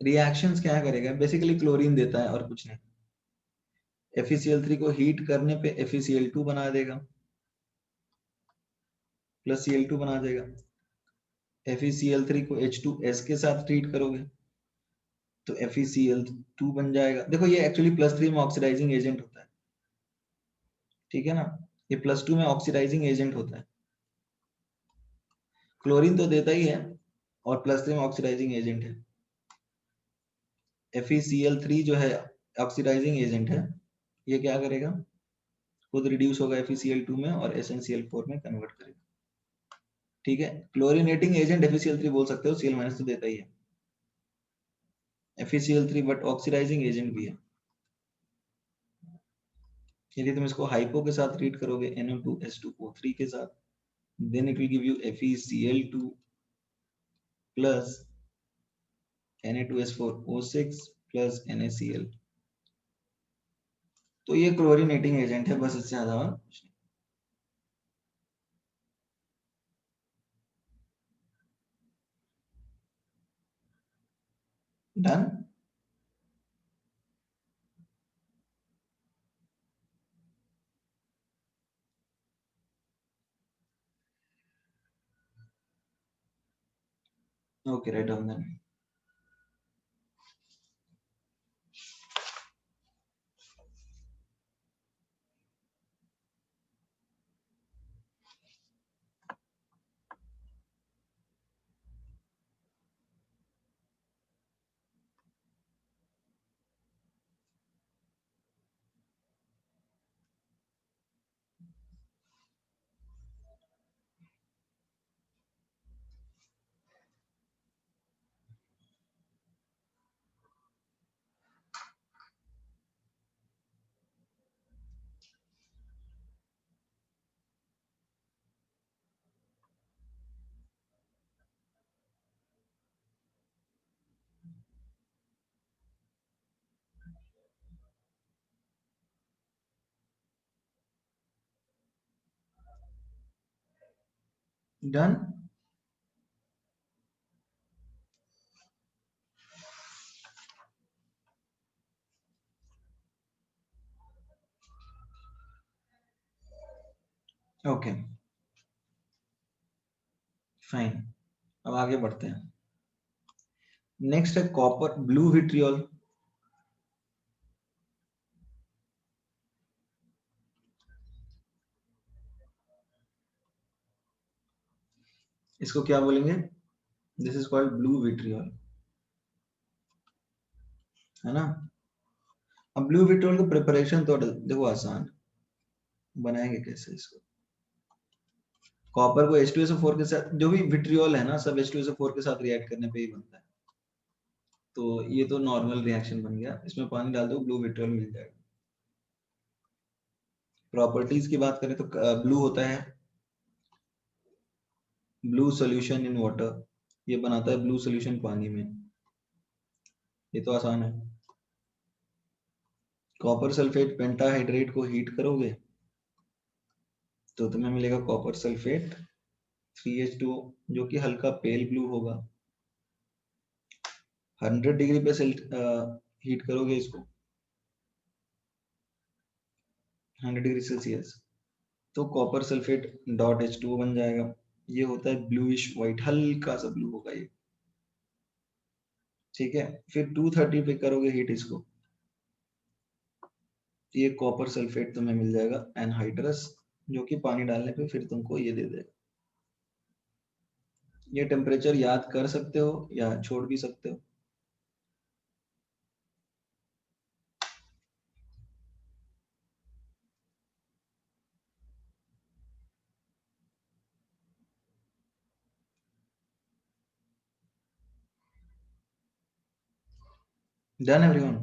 रिएक्शंस क्या करेगा, बेसिकली क्लोरीन देता है और कुछ नहीं। FeCl3 को हीट करने पे FeCl2 बना देगा, प्लस Cl2 बना देगा। FeCl3 को H2S के साथ ट्रीट करोगे तो FeCl2 बन जाएगा। देखो ये एक्चुअली +3 में ऑक्सीडाइजिंग एजेंट होता है, ठीक है ना, ये +2 में ऑक्सीडाइजिंग एजेंट होता है। क्लोरीन तो देता ही है और +3 में ऑक्सीडाइजिंग एजेंट है। FeCl3 जो है ऑक्सीडाइजिंग एजेंट है, ये क्या करेगा, खुद रिड्यूस होगा FeCl2 में और SnCl4 में कन्वर्ट करेगा। ठीक है, क्लोरीनेटिंग एजेंट FeCl3 बोल सकते हो, Cl- तो देता ही है FeCl3, बट ऑक्सीडाइजिंग एजेंट भी है। यदि तुम इसको हाइपो के साथ रीड करोगे NO2H2O3 के साथ, then it will give you FeCl2 plus Na2S4O6 plus NaCl। तो ये क्लोरीनेटिंग एजेंट है, बस इससे ज्यादा कुछ नहीं। Done? Okay write down then. Done? Okay fine, अब आगे बढ़ते हैं। नेक्स्ट है कॉपर ब्लू विट्रियोल। इसको क्या बोलेंगे, this is called blue vitriol, है ना। अब ब्लू विट्रियोल का प्रिपरेशन तो देखो आसान, बनाएंगे कैसे इसको। कॉपर को H2SO4 के साथ, जो भी विट्रियोल है ना सब H2SO4 के साथ रिएक्ट करने पे ही बनता है। तो ये तो नॉर्मल रिएक्शन बन गया, इसमें पानी डाल दो ब्लू विट्रियोल मिल जाएगा। प्रॉपर्टीज की बात करें तो ब्लू होता है ब्लू सोल्यूशन इन वाटर, ये बनाता है ब्लू सोल्यूशन पानी में, ये तो आसान है। कॉपर सल्फेट पेंटाहाइड्रेट को हीट करोगे तो तुम्हें मिलेगा कॉपर सल्फेट 3H2O, जो कि हल्का पेल ब्लू होगा। 100 डिग्री पे हीट करोगे इसको 100°C, तो कॉपर सल्फेट डॉट H2O बन जाएगा। ये होता है ब्लूइश व्हाइट, हल्का सा ब्लू होगा ये, ठीक है। फिर 230 पे करोगे हीट इसको, ये कॉपर सल्फेट तुम्हें मिल जाएगा एनहाइड्रस, जो कि पानी डालने पे फिर तुमको ये दे देगा। ये टेम्परेचर याद कर सकते हो या छोड़ भी सकते हो। Done everyone.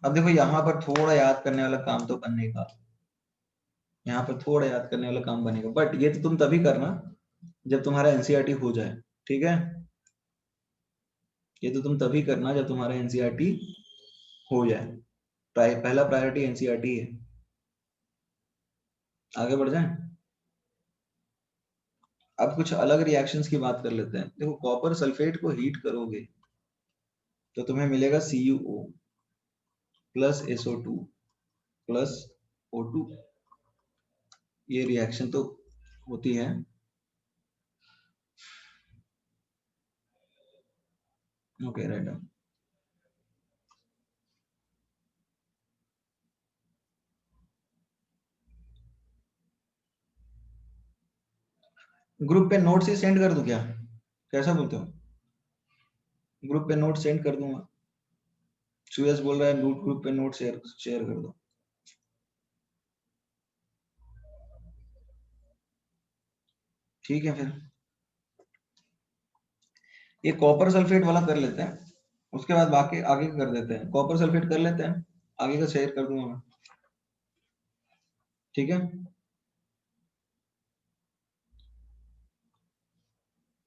अब देखो यहाँ पर थोड़ा याद करने वाला काम तो बनेगा, यहाँ पर थोड़ा याद करने वाला काम बनेगा, बट ये तो तुम तभी करना जब तुम्हारा एनसीईआरटी हो जाए, ठीक है। ये तो तुम तभी करना जब तुम्हारा एनसीईआरटी हो जाए। पहला प्रायोरिटी एनसीईआरटी है। आगे बढ़ जाए, अब कुछ अलग रिएक्शंस की बात कर लेते हैं। देखो कॉपर सल्फेट को हीट करोगे तो तुम्हें मिलेगा CuO plus SO2 plus O2। ये रिएक्शन तो होती है। Okay right. ग्रुप पे नोट्स ही सेंड कर दूं क्या, कैसा बोलते हो? ग्रुप पे नोट सेंड कर दूंगा। सुयस बोल रहा है नोट ग्रुप पे नोट शेयर शेयर कर दो। ठीक है, फिर ये कॉपर सल्फेट वाला कर लेते हैं, उसके बाद बाकी आगे का कर देते हैं। कॉपर सल्फेट कर लेते हैं, आगे का शेयर कर दूंगा मैं, ठीक है।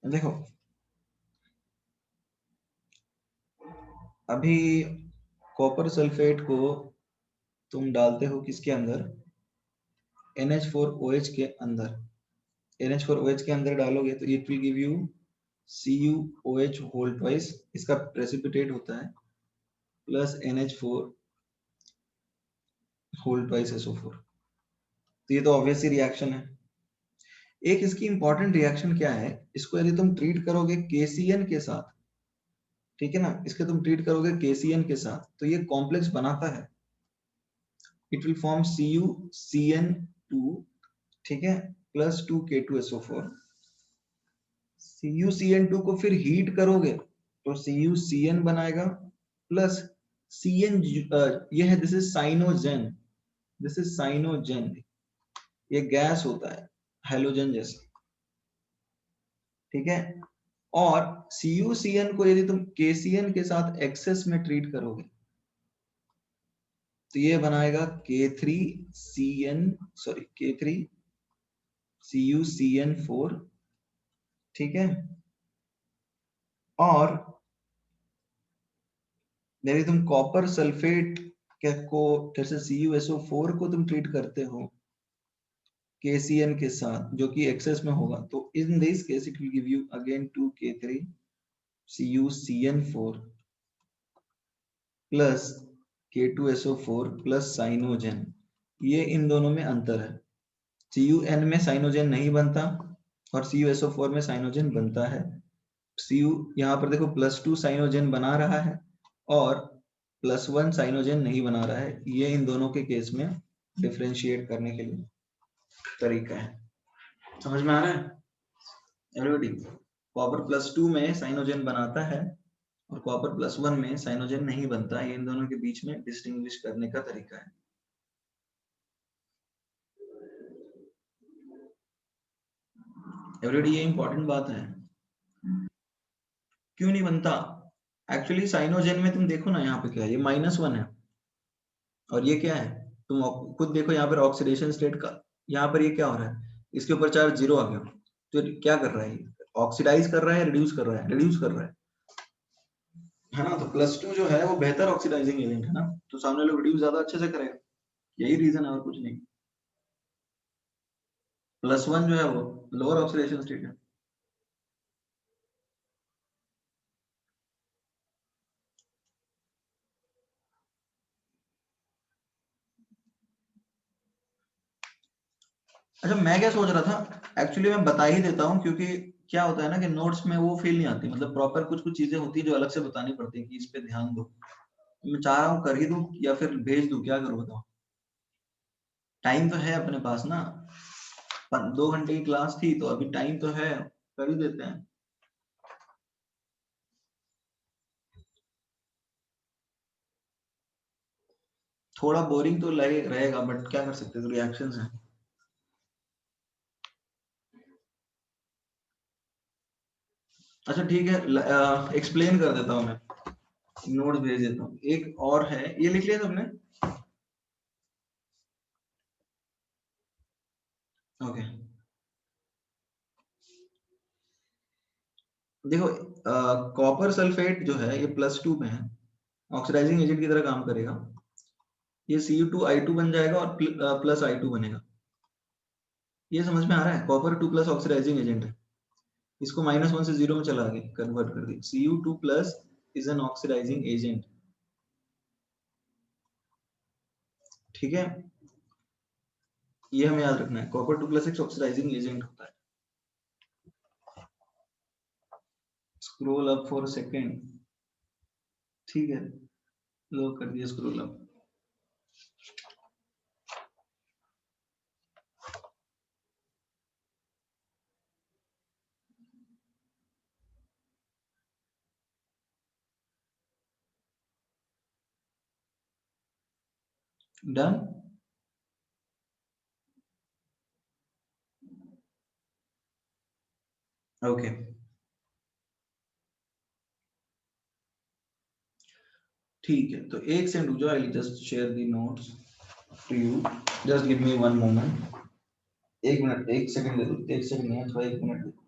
देखो अभी कॉपर सल्फेट को तुम डालते हो किसके अंदर, NH4OH के अंदर। NH4OH के अंदर डालोगे तो it will give you CuOH whole twice, इसका प्रेसिपिटेट होता है plus NH4 whole twice SO4। तो ये तो ऑब्वियस सी रिएक्शन है। एक इसकी इंपॉर्टेंट रिएक्शन क्या है, इसको यदि तुम ट्रीट करोगे KCN के साथ, ठीक है ना, इसके तुम ट्रीट करोगे KCN के साथ तो ये कॉम्प्लेक्स बनाता है, इट विल फॉर्म CuCN2, ठीक है, प्लस 2K2SO4। CuCN2 को फिर हीट करोगे तो CuCN बनाएगा प्लस CN, ये है, दिस इज साइनोजेन, दिस इज साइनोजेन, ये गैस होता है हेलोजन जैसा, ठीक है। और CuCN को यदि तुम KCN के साथ एक्सेस में ट्रीट करोगे तो ये बनाएगा K3CN, सॉरी K3CuCN4, ठीक है। और यदि तुम कॉपर सल्फेट को जैसे CuSO4 को तुम ट्रीट करते हो KCN के साथ जो कि एक्सेस में होगा, तो in this case it will give you again 2K3CuCN4 plus K2SO4 plus cyanogen. ये इन दोनों में अंतर है, CuN में साइनोजेन नहीं बनता और CuSO4 में साइनोजेन बनता है। Cu यहाँ पर देखो +2 साइनोजेन बना रहा है और +1 साइनोजेन नहीं बना रहा है। ये इन दोनों के केस में डिफरेंशिएट करने के लिए तरीका है। समझ में आ रहा है एवरीबॉडी? कॉपर +2 में साइनोजेन बनाता है और कॉपर +1 में साइनोजेन नहीं बनता। ये इन दोनों के बीच में डिस्टिंग्विश करने का तरीका है। एवरीबॉडी ये इंपॉर्टेंट बात है। क्यों नहीं बनता? एक्चुअली साइनोजेन में तुम देखो ना, यहाँ पे क्या है, ये -1 है और ये क्या है, तुम खुद देखो यहाँ पर ऑक्सीडेशन स्टेट का, यहाँ पर ये क्या हो रहा है, इसके ऊपर चार्ज 0 आ गया, तो क्या कर रहा है, ऑक्सीडाइज कर रहा है, रिड्यूस कर रहा है, रिड्यूस कर रहा है ना। तो +2 जो है वो बेहतर ऑक्सीडाइजिंग एजेंट है ना, तो सामने लोग रिड्यूस ज्यादा अच्छे से करेगा, यही रीजन है और कुछ नहीं। +1 जो है वो लोअर ऑक्सीडेशन स्टेट है। अच्छा मैं क्या सोच रहा था, एक्चुअली मैं बता ही देता हूँ, क्योंकि क्या होता है ना कि नोट्स में वो फील नहीं आती, मतलब प्रॉपर कुछ कुछ चीजें होती है जो अलग से बतानी पड़ती है कि इस पे ध्यान दो। मैं चाह रहा हूँ कर ही दूं या फिर भेज दूं, क्या करूँ बताओ? टाइम तो है अपने पास ना, 2 घंटे की क्लास थी तो अभी टाइम तो है, कर ही देते हैं। थोड़ा बोरिंग तो लगे रहेगा, बट क्या कर सकते हैं, तो रिएक्शंस हैं। अच्छा ठीक है, एक्सप्लेन कर देता हूँ मैं, नोट्स भेज देता हूँ। एक और है, ये लिख लिया तुमने? ओके। देखो, कॉपर सल्फेट जो है ये +2 में है, ऑक्सीडाइजिंग एजेंट की तरह काम करेगा। ये Cu2 I2 बन जाएगा और +I2 बनेगा। ये समझ में आ रहा है? कॉपर 2 प्लस ऑक्सीडाइजिंग एजेंट है, इसको -1 से 0 में चला के कन्वर्ट कर दी। Cu2+ is an oxidising agent. ठीक है, ये हमें याद रखना है, कॉपर 2+ एक ऑक्सीडाइजिंग एजेंट होता है। Scroll up for second. ठीक है, लो कर दिया स्क्रॉल अप। डन। ओके ठीक है, तो एक सेकंड रुक जाओ, I just share the notes to you, just give me 1 moment. 1 minute, 1 second दे दो, 1 सेकंड नहीं है, थोड़ा 1 मिनट दे दो।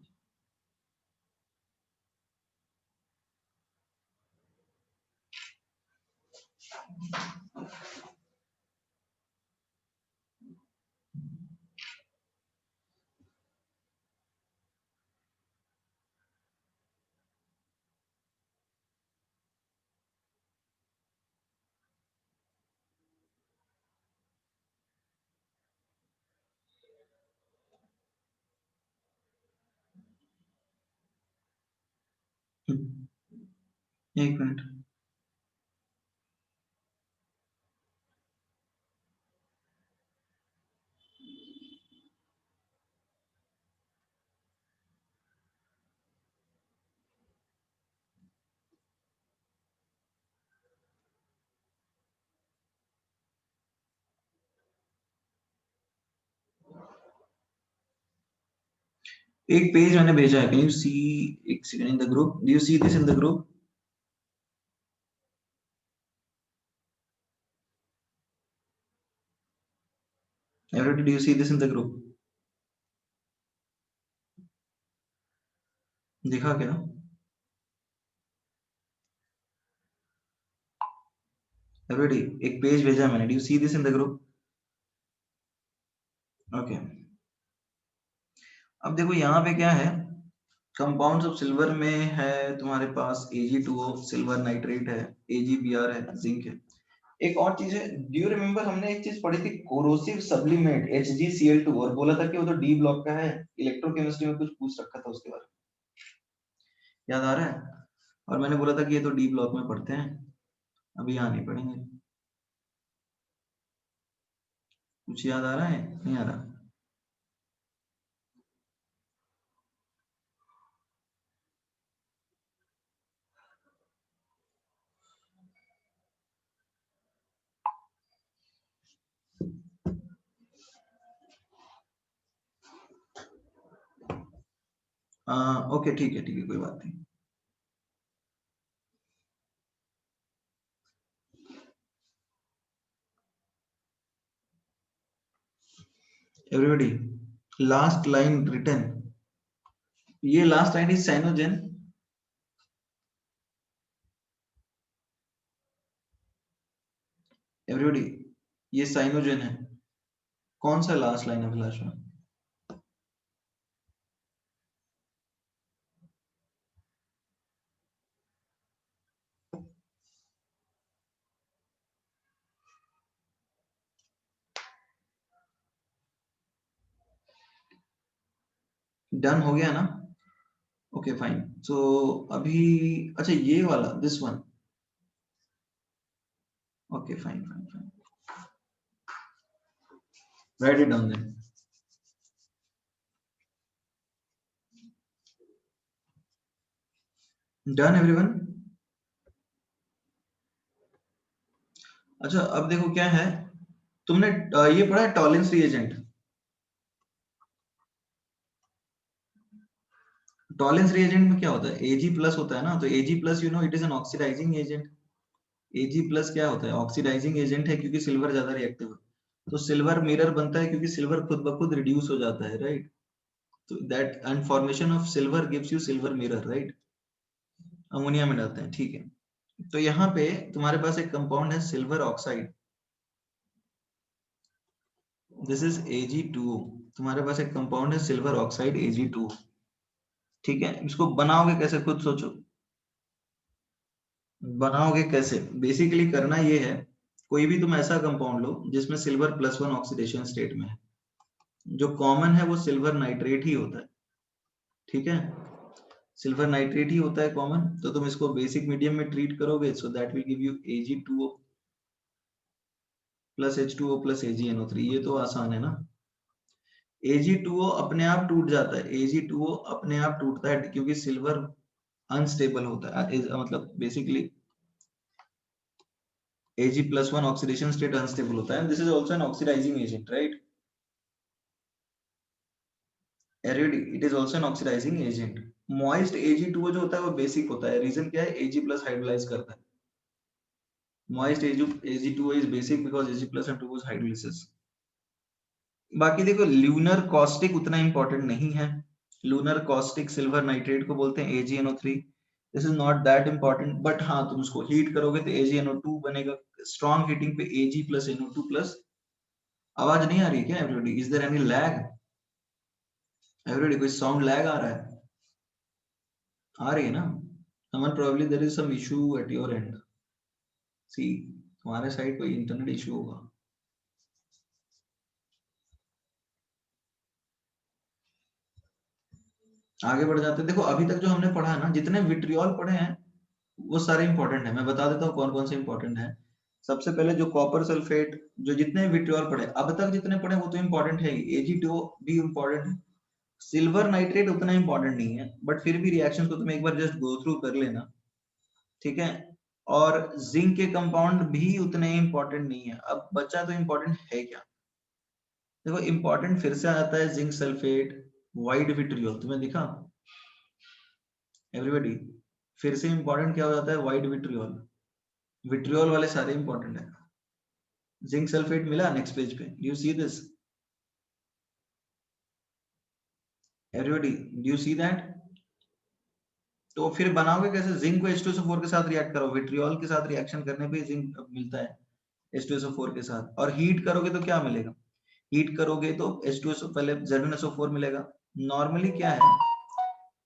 1 मिनट। एक पेज मैंने भेजा है, कैन यू सी, एक second, in the group, do you see this in the group? Everybody, do you see this in the group? दिखा क्या? एवरीबॉडी, एक पेज भेजा मैंने, do you see this in the group? Okay. अब देखो यहाँ पे क्या है, कंपाउंड्स ऑफ सिल्वर में है तुम्हारे पास Ag2O, सिल्वर नाइट्रेट है, AgBr है, जिंक है। एक और चीज है, डू यू रिमेम्बर हमने एक चीज पढ़ी थी, कोरोसिव सब्लिमेट HgCl2, और बोला था कि वो तो डी ब्लॉक का है, इलेक्ट्रोकेमिस्ट्री में कुछ पूछ रखा था उसके बारे में, याद आ रहा है? और मैंने बोला था कि ये तो डी ब्लॉक में पढ़ते हैं, अभी यहाँ नहीं पढ़ेंगे। कुछ याद आ रहा है, नहीं आ रहा? ओके ठीक है, कोई बात नहीं। एवरीबॉडी, लास्ट लाइन रिटर्न, ये लास्ट लाइन इज साइनोजेन। एवरीबॉडी, ये साइनोजेन है। कौन सा लास्ट लाइन है अभिलाष में? डन हो गया ना? Okay fine. सो अभी अच्छा ये वाला this one, okay fine fine fine, write it down then. Done everyone? अच्छा अब देखो क्या है, तुमने ये पढ़ा है टॉलेंस रिएजेंट? टॉलेंस रिएजेंट में क्या होता है, Ag प्लस होता है ना, तो Ag plus you know it is an oxidising agent. Ag plus क्या होता है, ऑक्सीडाइजिंग एजेंट है, क्योंकि सिल्वर ज्यादा रिएक्टिव है, तो सिल्वर मिरर बनता है क्योंकि सिल्वर खुद ब खुद रिड्यूस हो जाता है, राइट? तो that and formation of silver gives you silver mirror, right? Ammonia में डालते हैं, ठीक है। तो यहाँ पे तुम्हारे पास एक कंपाउंड है silver oxide, this is Ag2O। तुम्हारे पास एक कंपाउंड है सिल्वर ऑक्साइड Ag2O, ठीक है। इसको बनाओगे कैसे, खुद सोचो। बनाओगे कैसे, बेसिकली करना ये है, कोई भी तुम ऐसा कंपाउंड लो जिसमें silver plus one oxidation state में है, जो कॉमन है वो सिल्वर नाइट्रेट ही होता है, ठीक है। सिल्वर नाइट्रेट ही होता है कॉमन, तो तुम इसको बेसिक मीडियम में ट्रीट करोगे, so that will give you Ag2O plus H2O plus AgNO3। ये तो आसान है ना। Ag2O अपने आप टूट जाता है, Ag2O अपने आप टूटता है क्योंकि सिल्वर अनस्टेबल होता है, मतलब basically Ag plus one oxidation state unstable होता है, this is also an oxidizing agent, right? It is also an oxidizing agent. Moist Ag2O जो होता है वो बेसिक होता है, रीजन क्या है, Ag plus हाइड्रोलाइज करता है। Moist Ag2O is basic because Ag plus and 2 is hydrolysis। बाकी देखो ल्यूनर कॉस्टिक उतना इंपॉर्टेंट नहीं है, लूनर कॉस्टिक सिल्वर नाइट्रेट को बोलते हैं AgNO3, this is not that important, but हाँ तुम उसको हीट करोगे तो AgNO2 बनेगा, स्ट्रॉन्ग हीटिंग पे Ag plus NO2 plus। आवाज नहीं आ रही है क्या everybody, is there any lag? Everybody कोई साउंड लैग आ रहा है? आ रही है ना? Aman probably there is some issue at your end, see तुम्हारे साइड कोई इंटरनेट इशू होगा। आगे बढ़ जाते हैं, देखो अभी तक जो हमने पढ़ा है ना, जितने विट्रियोल पढ़े हैं वो सारे इंपॉर्टेंट है, मैं बता देता हूँ कौन कौन से इंपॉर्टेंट है। सबसे पहले जो कॉपर सल्फेट, जो जितने विट्रियोल पढ़े अब तक जितने पढ़े वो तो इंपॉर्टेंट है ही, Ag2O भी इंपॉर्टेंट है, सिल्वर नाइट्रेट उतना इंपॉर्टेंट नहीं है, बट फिर भी रिएक्शन को तुम एक बार जस्ट गो थ्रू कर लेना, ठीक है। और जिंक के कंपाउंड भी उतने इंपॉर्टेंट नहीं है, अब बचा तो इंपॉर्टेंट है क्या, देखो इंपॉर्टेंट फिर से आता है जिंक सल्फेट, वाइट विट्रियोल, तुम्हें दिखा एवरीबॉडी? फिर से इंपॉर्टेंट क्या हो जाता है, वाइट विट्रियोल, विट्रियोल वाले सारे इंपॉर्टेंट है। जिंक सल्फेट मिला नेक्स्ट पेज पे, do you see this everybody, do you see that? तो फिर बनाओगे कैसे, जिंक को H2SO4 के साथ रिएक्ट करो, विट्रियोल के साथ रिएक्शन करने पे जिंक मिलता है H2SO4 के साथ, और हीट करोगे तो क्या मिलेगा, हीट करोगे तो H2SO पहले ZnSO4 मिलेगा। नॉर्मली क्या है,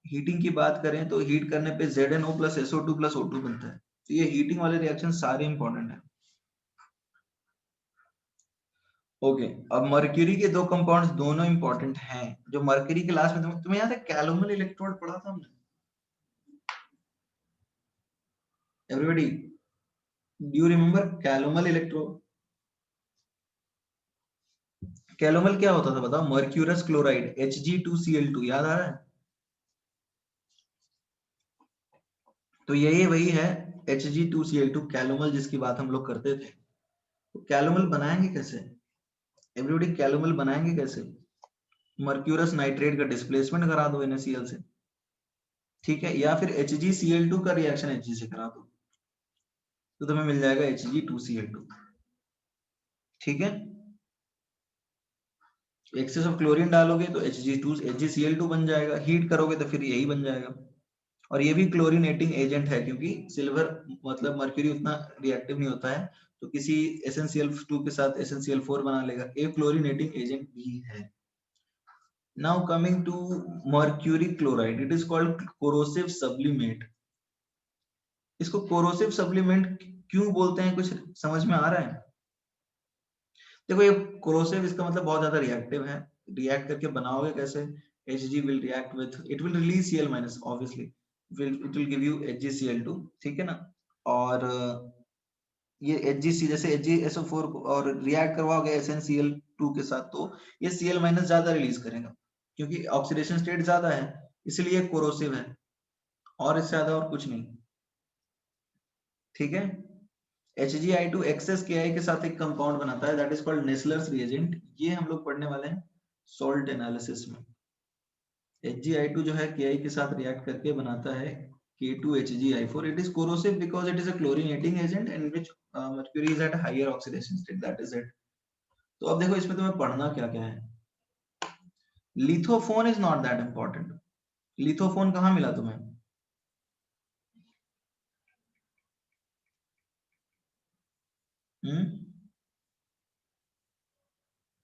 हीटिंग की बात करें तो हीट करने पे ZnO plus SO2 plus O2 बनता है, तो ये हीटिंग वाले रिएक्शन सारे इंपॉर्टेंट है। ओके अब मर्क्यूरी के दो कंपाउंड्स दोनों इंपॉर्टेंट हैं, जो मर्क्यूरी के लास्ट में तुम्हें याद है कैलोमल इलेक्ट्रोड पढ़ा था हमने everybody, do you remember calomel electrode? Calomel क्या होता था बताओ, मर्क्यूरस क्लोराइड Hg2Cl2, याद आ रहा है? तो यही वही है Hg2Cl2 कैलोमल, जिसकी बात हम लोग करते थे। तो कैलोमल बनाएंगे कैसे एवरीबॉडी, कैलोमल बनाएंगे कैसे, मर्क्यूरस नाइट्रेट का डिस्प्लेसमेंट करा दो NaCl से, ठीक है, या फिर HgCl2 का रिएक्शन Hg से करा दो, तो तुम्हें मिल जाएगा Hg2Cl2, ठीक है। एक्सेस ऑफ क्लोरीन डालोगे तो HgCl2 बन जाएगा, हीट करोगे तो फिर यही बन जाएगा, और ये भी क्लोरीनेटिंग एजेंट है क्योंकि सिल्वर मतलब मर्क्यूरी उतना रिएक्टिव नहीं होता है, तो किसी SnCl2 के साथ SnCl4 बना लेगा, एक क्लोरीनेटिंग एजेंट भी है। Now coming to mercury chloride, it is called corrosive sublimate. इसको कोरोसिव सब्लिमेंट क्यों बोलते हैं, कुछ समझ में आ रहा है? देखो ये कोरोसिव, इसका मतलब बहुत ज्यादा रिएक्टिव है, रिएक्ट करके बनाओगे कैसे, Hg will react with, it will release Cl minus, obviously it will give you HgCl2, ठीक है ना। और ये HgC जैसे HgSO4 और रिएक्ट करवाओगे SnCl2 के साथ, तो ये Cl माइनस ज्यादा रिलीज करेगा क्योंकि ऑक्सीडेशन स्टेट ज्यादा है, इसलिए कोरोसिव है, और इससे ज्यादा और कुछ नहीं, ठीक है। HgI2 एक्सेस Ki के साथ एक कंपाउंड बनाता है, that is called Nessler's reagent, ये हम लोग पढ़ने वाले हैं सॉल्ट एनालिसिस में। HgI2 जो है Ki के साथ रिएक्ट करके बनाता है K2HgI4. It is corrosive because it is a chlorinating agent in which mercury is at a higher oxidation state, that is it. तो अब देखो इसमें तुम्हें पढ़ना क्या क्या है। Lithopone is not that important. Lithopone कहाँ मिला तुम्हें?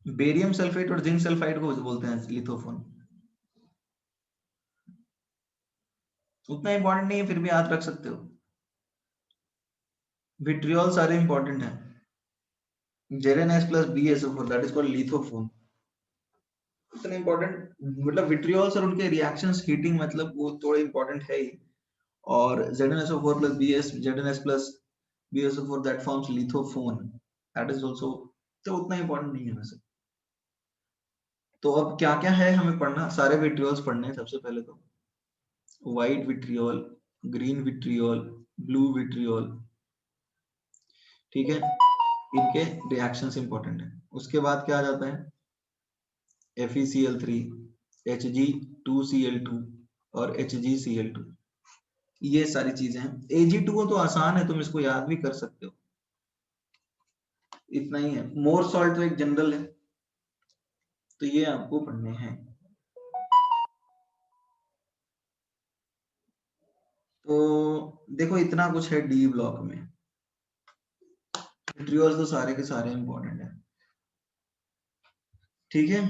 बेरियम सल्फेट और जिंक सल्फाइड को बोलते हैं लिथोफोन। उतना इंपॉर्टेंट नहीं है, फिर भी याद रख सकते हो। विट्रियोल सारे इंपॉर्टेंट है। Zns plus BSO4, that is called lithophone. इतना इंपॉर्टेंट, मतलब विट्रियोल्स और उनके रिएक्शंस हीटिंग, मतलब वो थोड़े इंपॉर्टेंट है ही। और ZnSO4 plus ZNS plus BSO4 that forms lithophone, that is also, तो उतना इंपॉर्टेंट नहीं है वैसे। तो अब क्या क्या है हमें पढ़ना, सारे विट्रियोल्स पढ़ने हैं सबसे पहले तो। White vitriol, green vitriol, blue vitriol, ठीक है, इनके रिएक्शंस इंपॉर्टेंट है। उसके बाद क्या आ जाता है? FeCl3, Hg2Cl2 और HgCl2, ये सारी चीजें हैं। Ag2O तो आसान है, तुम इसको याद भी कर सकते हो, इतना ही है। मोर सॉल्ट तो एक जनरल है, तो ये आपको पढ़ने हैं। तो देखो इतना कुछ है डी ब्लॉक में। विट्रियोल्स तो सारे के सारे इंपॉर्टेंट है, ठीक है।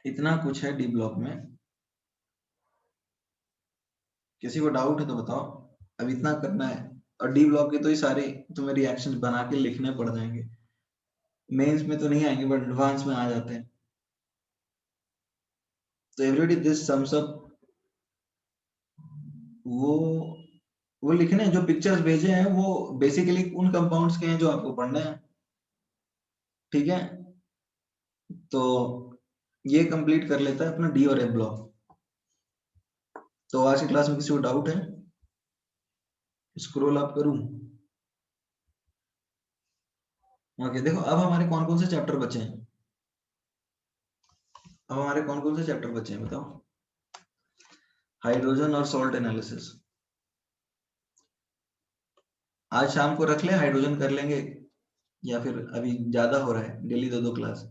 इतना कुछ है डी ब्लॉक में। किसी को डाउट है तो बताओ, अब इतना करना है। और डी ब्लॉक के तो ही सारे तुम्हें रिएक्शन बना के लिखने पड़ जाएंगे, मेंस में तो नहीं आएंगे बट एडवांस में आ जाते हैं। तो एवरीबॉडी दिस सम्स अप, वो वो लिखने जो पिक्चर्स भेजे हैं वो बेसिकली उन कंपाउंड्स के हैं जो आपको पढ़ने हैं, ठीक है। तो ये कंप्लीट कर लेता है अपना डी और एफ ब्लॉक। तो आज की क्लास में किसी को डाउट है? स्क्रॉल अप करूं? ओके, देखो अब हमारे कौन कौन से चैप्टर बचे हैं? अब हमारे कौन कौन से चैप्टर बचे हैं बताओ? हाइड्रोजन और सॉल्ट एनालिसिस। आज शाम को रख ले, हाइड्रोजन कर लेंगे, या फिर अभी ज्यादा हो रहा है, डेली दो दो क्लास।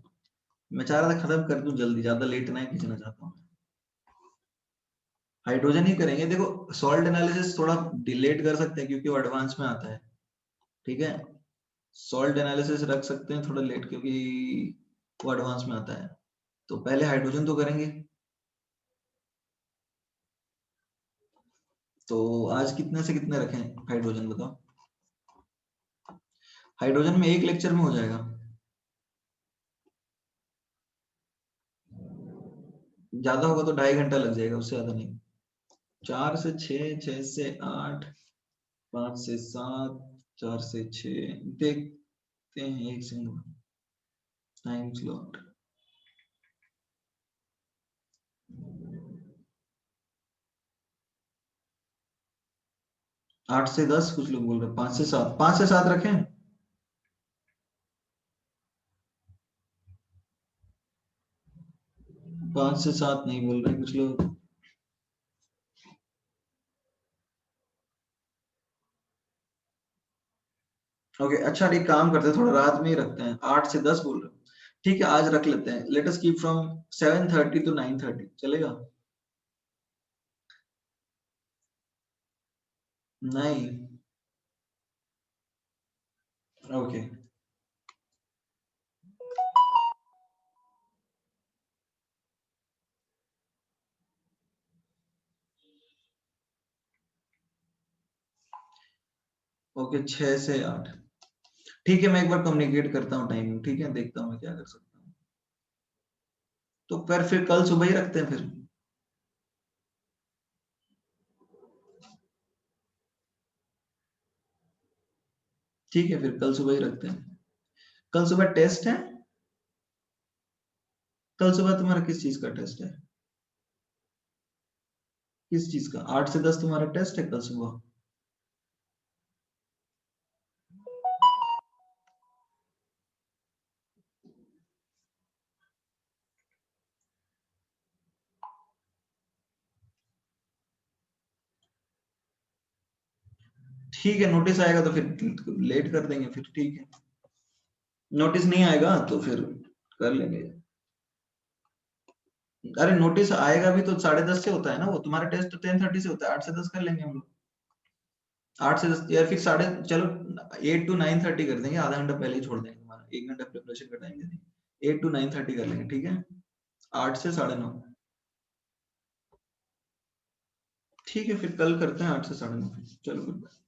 मैं चाह रहा था खत्म कर दूं जल्दी, ज्यादा लेट ना खींचना चाहता हूँ। हाइड्रोजन ही करेंगे। देखो सॉल्ट एनालिसिस थोड़ा डिलेट कर सकते हैं क्योंकि वो एडवांस में आता है, ठीक है। सॉल्ट एनालिसिस रख सकते हैं थोड़ा लेट क्योंकि वो एडवांस में आता है। तो पहले हाइड्रोजन तो करेंगे। तो आज कितने से कितने रखें हाइड्रोजन बताओ? हाइड्रोजन में एक लेक्चर में हो जाएगा, ज्यादा होगा तो 2.5 घंटा लग जाएगा, उससे ज्यादा नहीं। 4 से 6, 6 से 8, 5 से 7, 4 से 6, देखते हैं एक सेकंड टाइम स्लॉट। 8 से 10 कुछ लोग बोल रहे हैं, 5 से 7, 5 से 7 रखें। 5 से 7 नहीं बोल रहे कुछ लोग। ओके अच्छा, एक काम करते हैं, थोड़ा रात में ही रखते हैं, 8 से 10 बोल रहे हैं, ठीक है आज रख लेते हैं। Let us keep from 7:30 to 9:30, चलेगा? नहीं, ओके। ओके 6 से 8, ठीक है। मैं एक बार कम्युनिकेट करता हूँ टाइमिंग, ठीक है, देखता हूँ मैं क्या कर सकता हूँ। तो फिर कल सुबह ही रखते हैं फिर। ठीक है, फिर कल सुबह ही रखते हैं। कल सुबह टेस्ट है? कल सुबह तुम्हारा किस चीज का टेस्ट है? किस चीज का? 8 से 10 तुम्हारा टेस्ट है कल सुबह? ठीक है, नोटिस आएगा तो फिर लेट कर देंगे फिर, ठीक है। नोटिस नहीं आएगा तो फिर कर लेंगे। अरे नोटिस आएगा भी तो 10:30 से होता है ना, वो तुम्हारा टेस्ट तो 10:30 से होता है, 8 से 10 कर लेंगे हम लोग। 8 से 10 या फिर साढ़े, चलो 8 to 9:30 कर देंगे, आधा घंटा पहले ही छोड़ देंगे, तुम्हारा 1 घंटा प्रिपरेशन का टाइम दे देंगे। 8 to 9:30 कर लेंगे, ठीक है। 8 से 9:30। ठीक है, फिर कल करते हैं 8 से 9:30। चलो गुड बाय।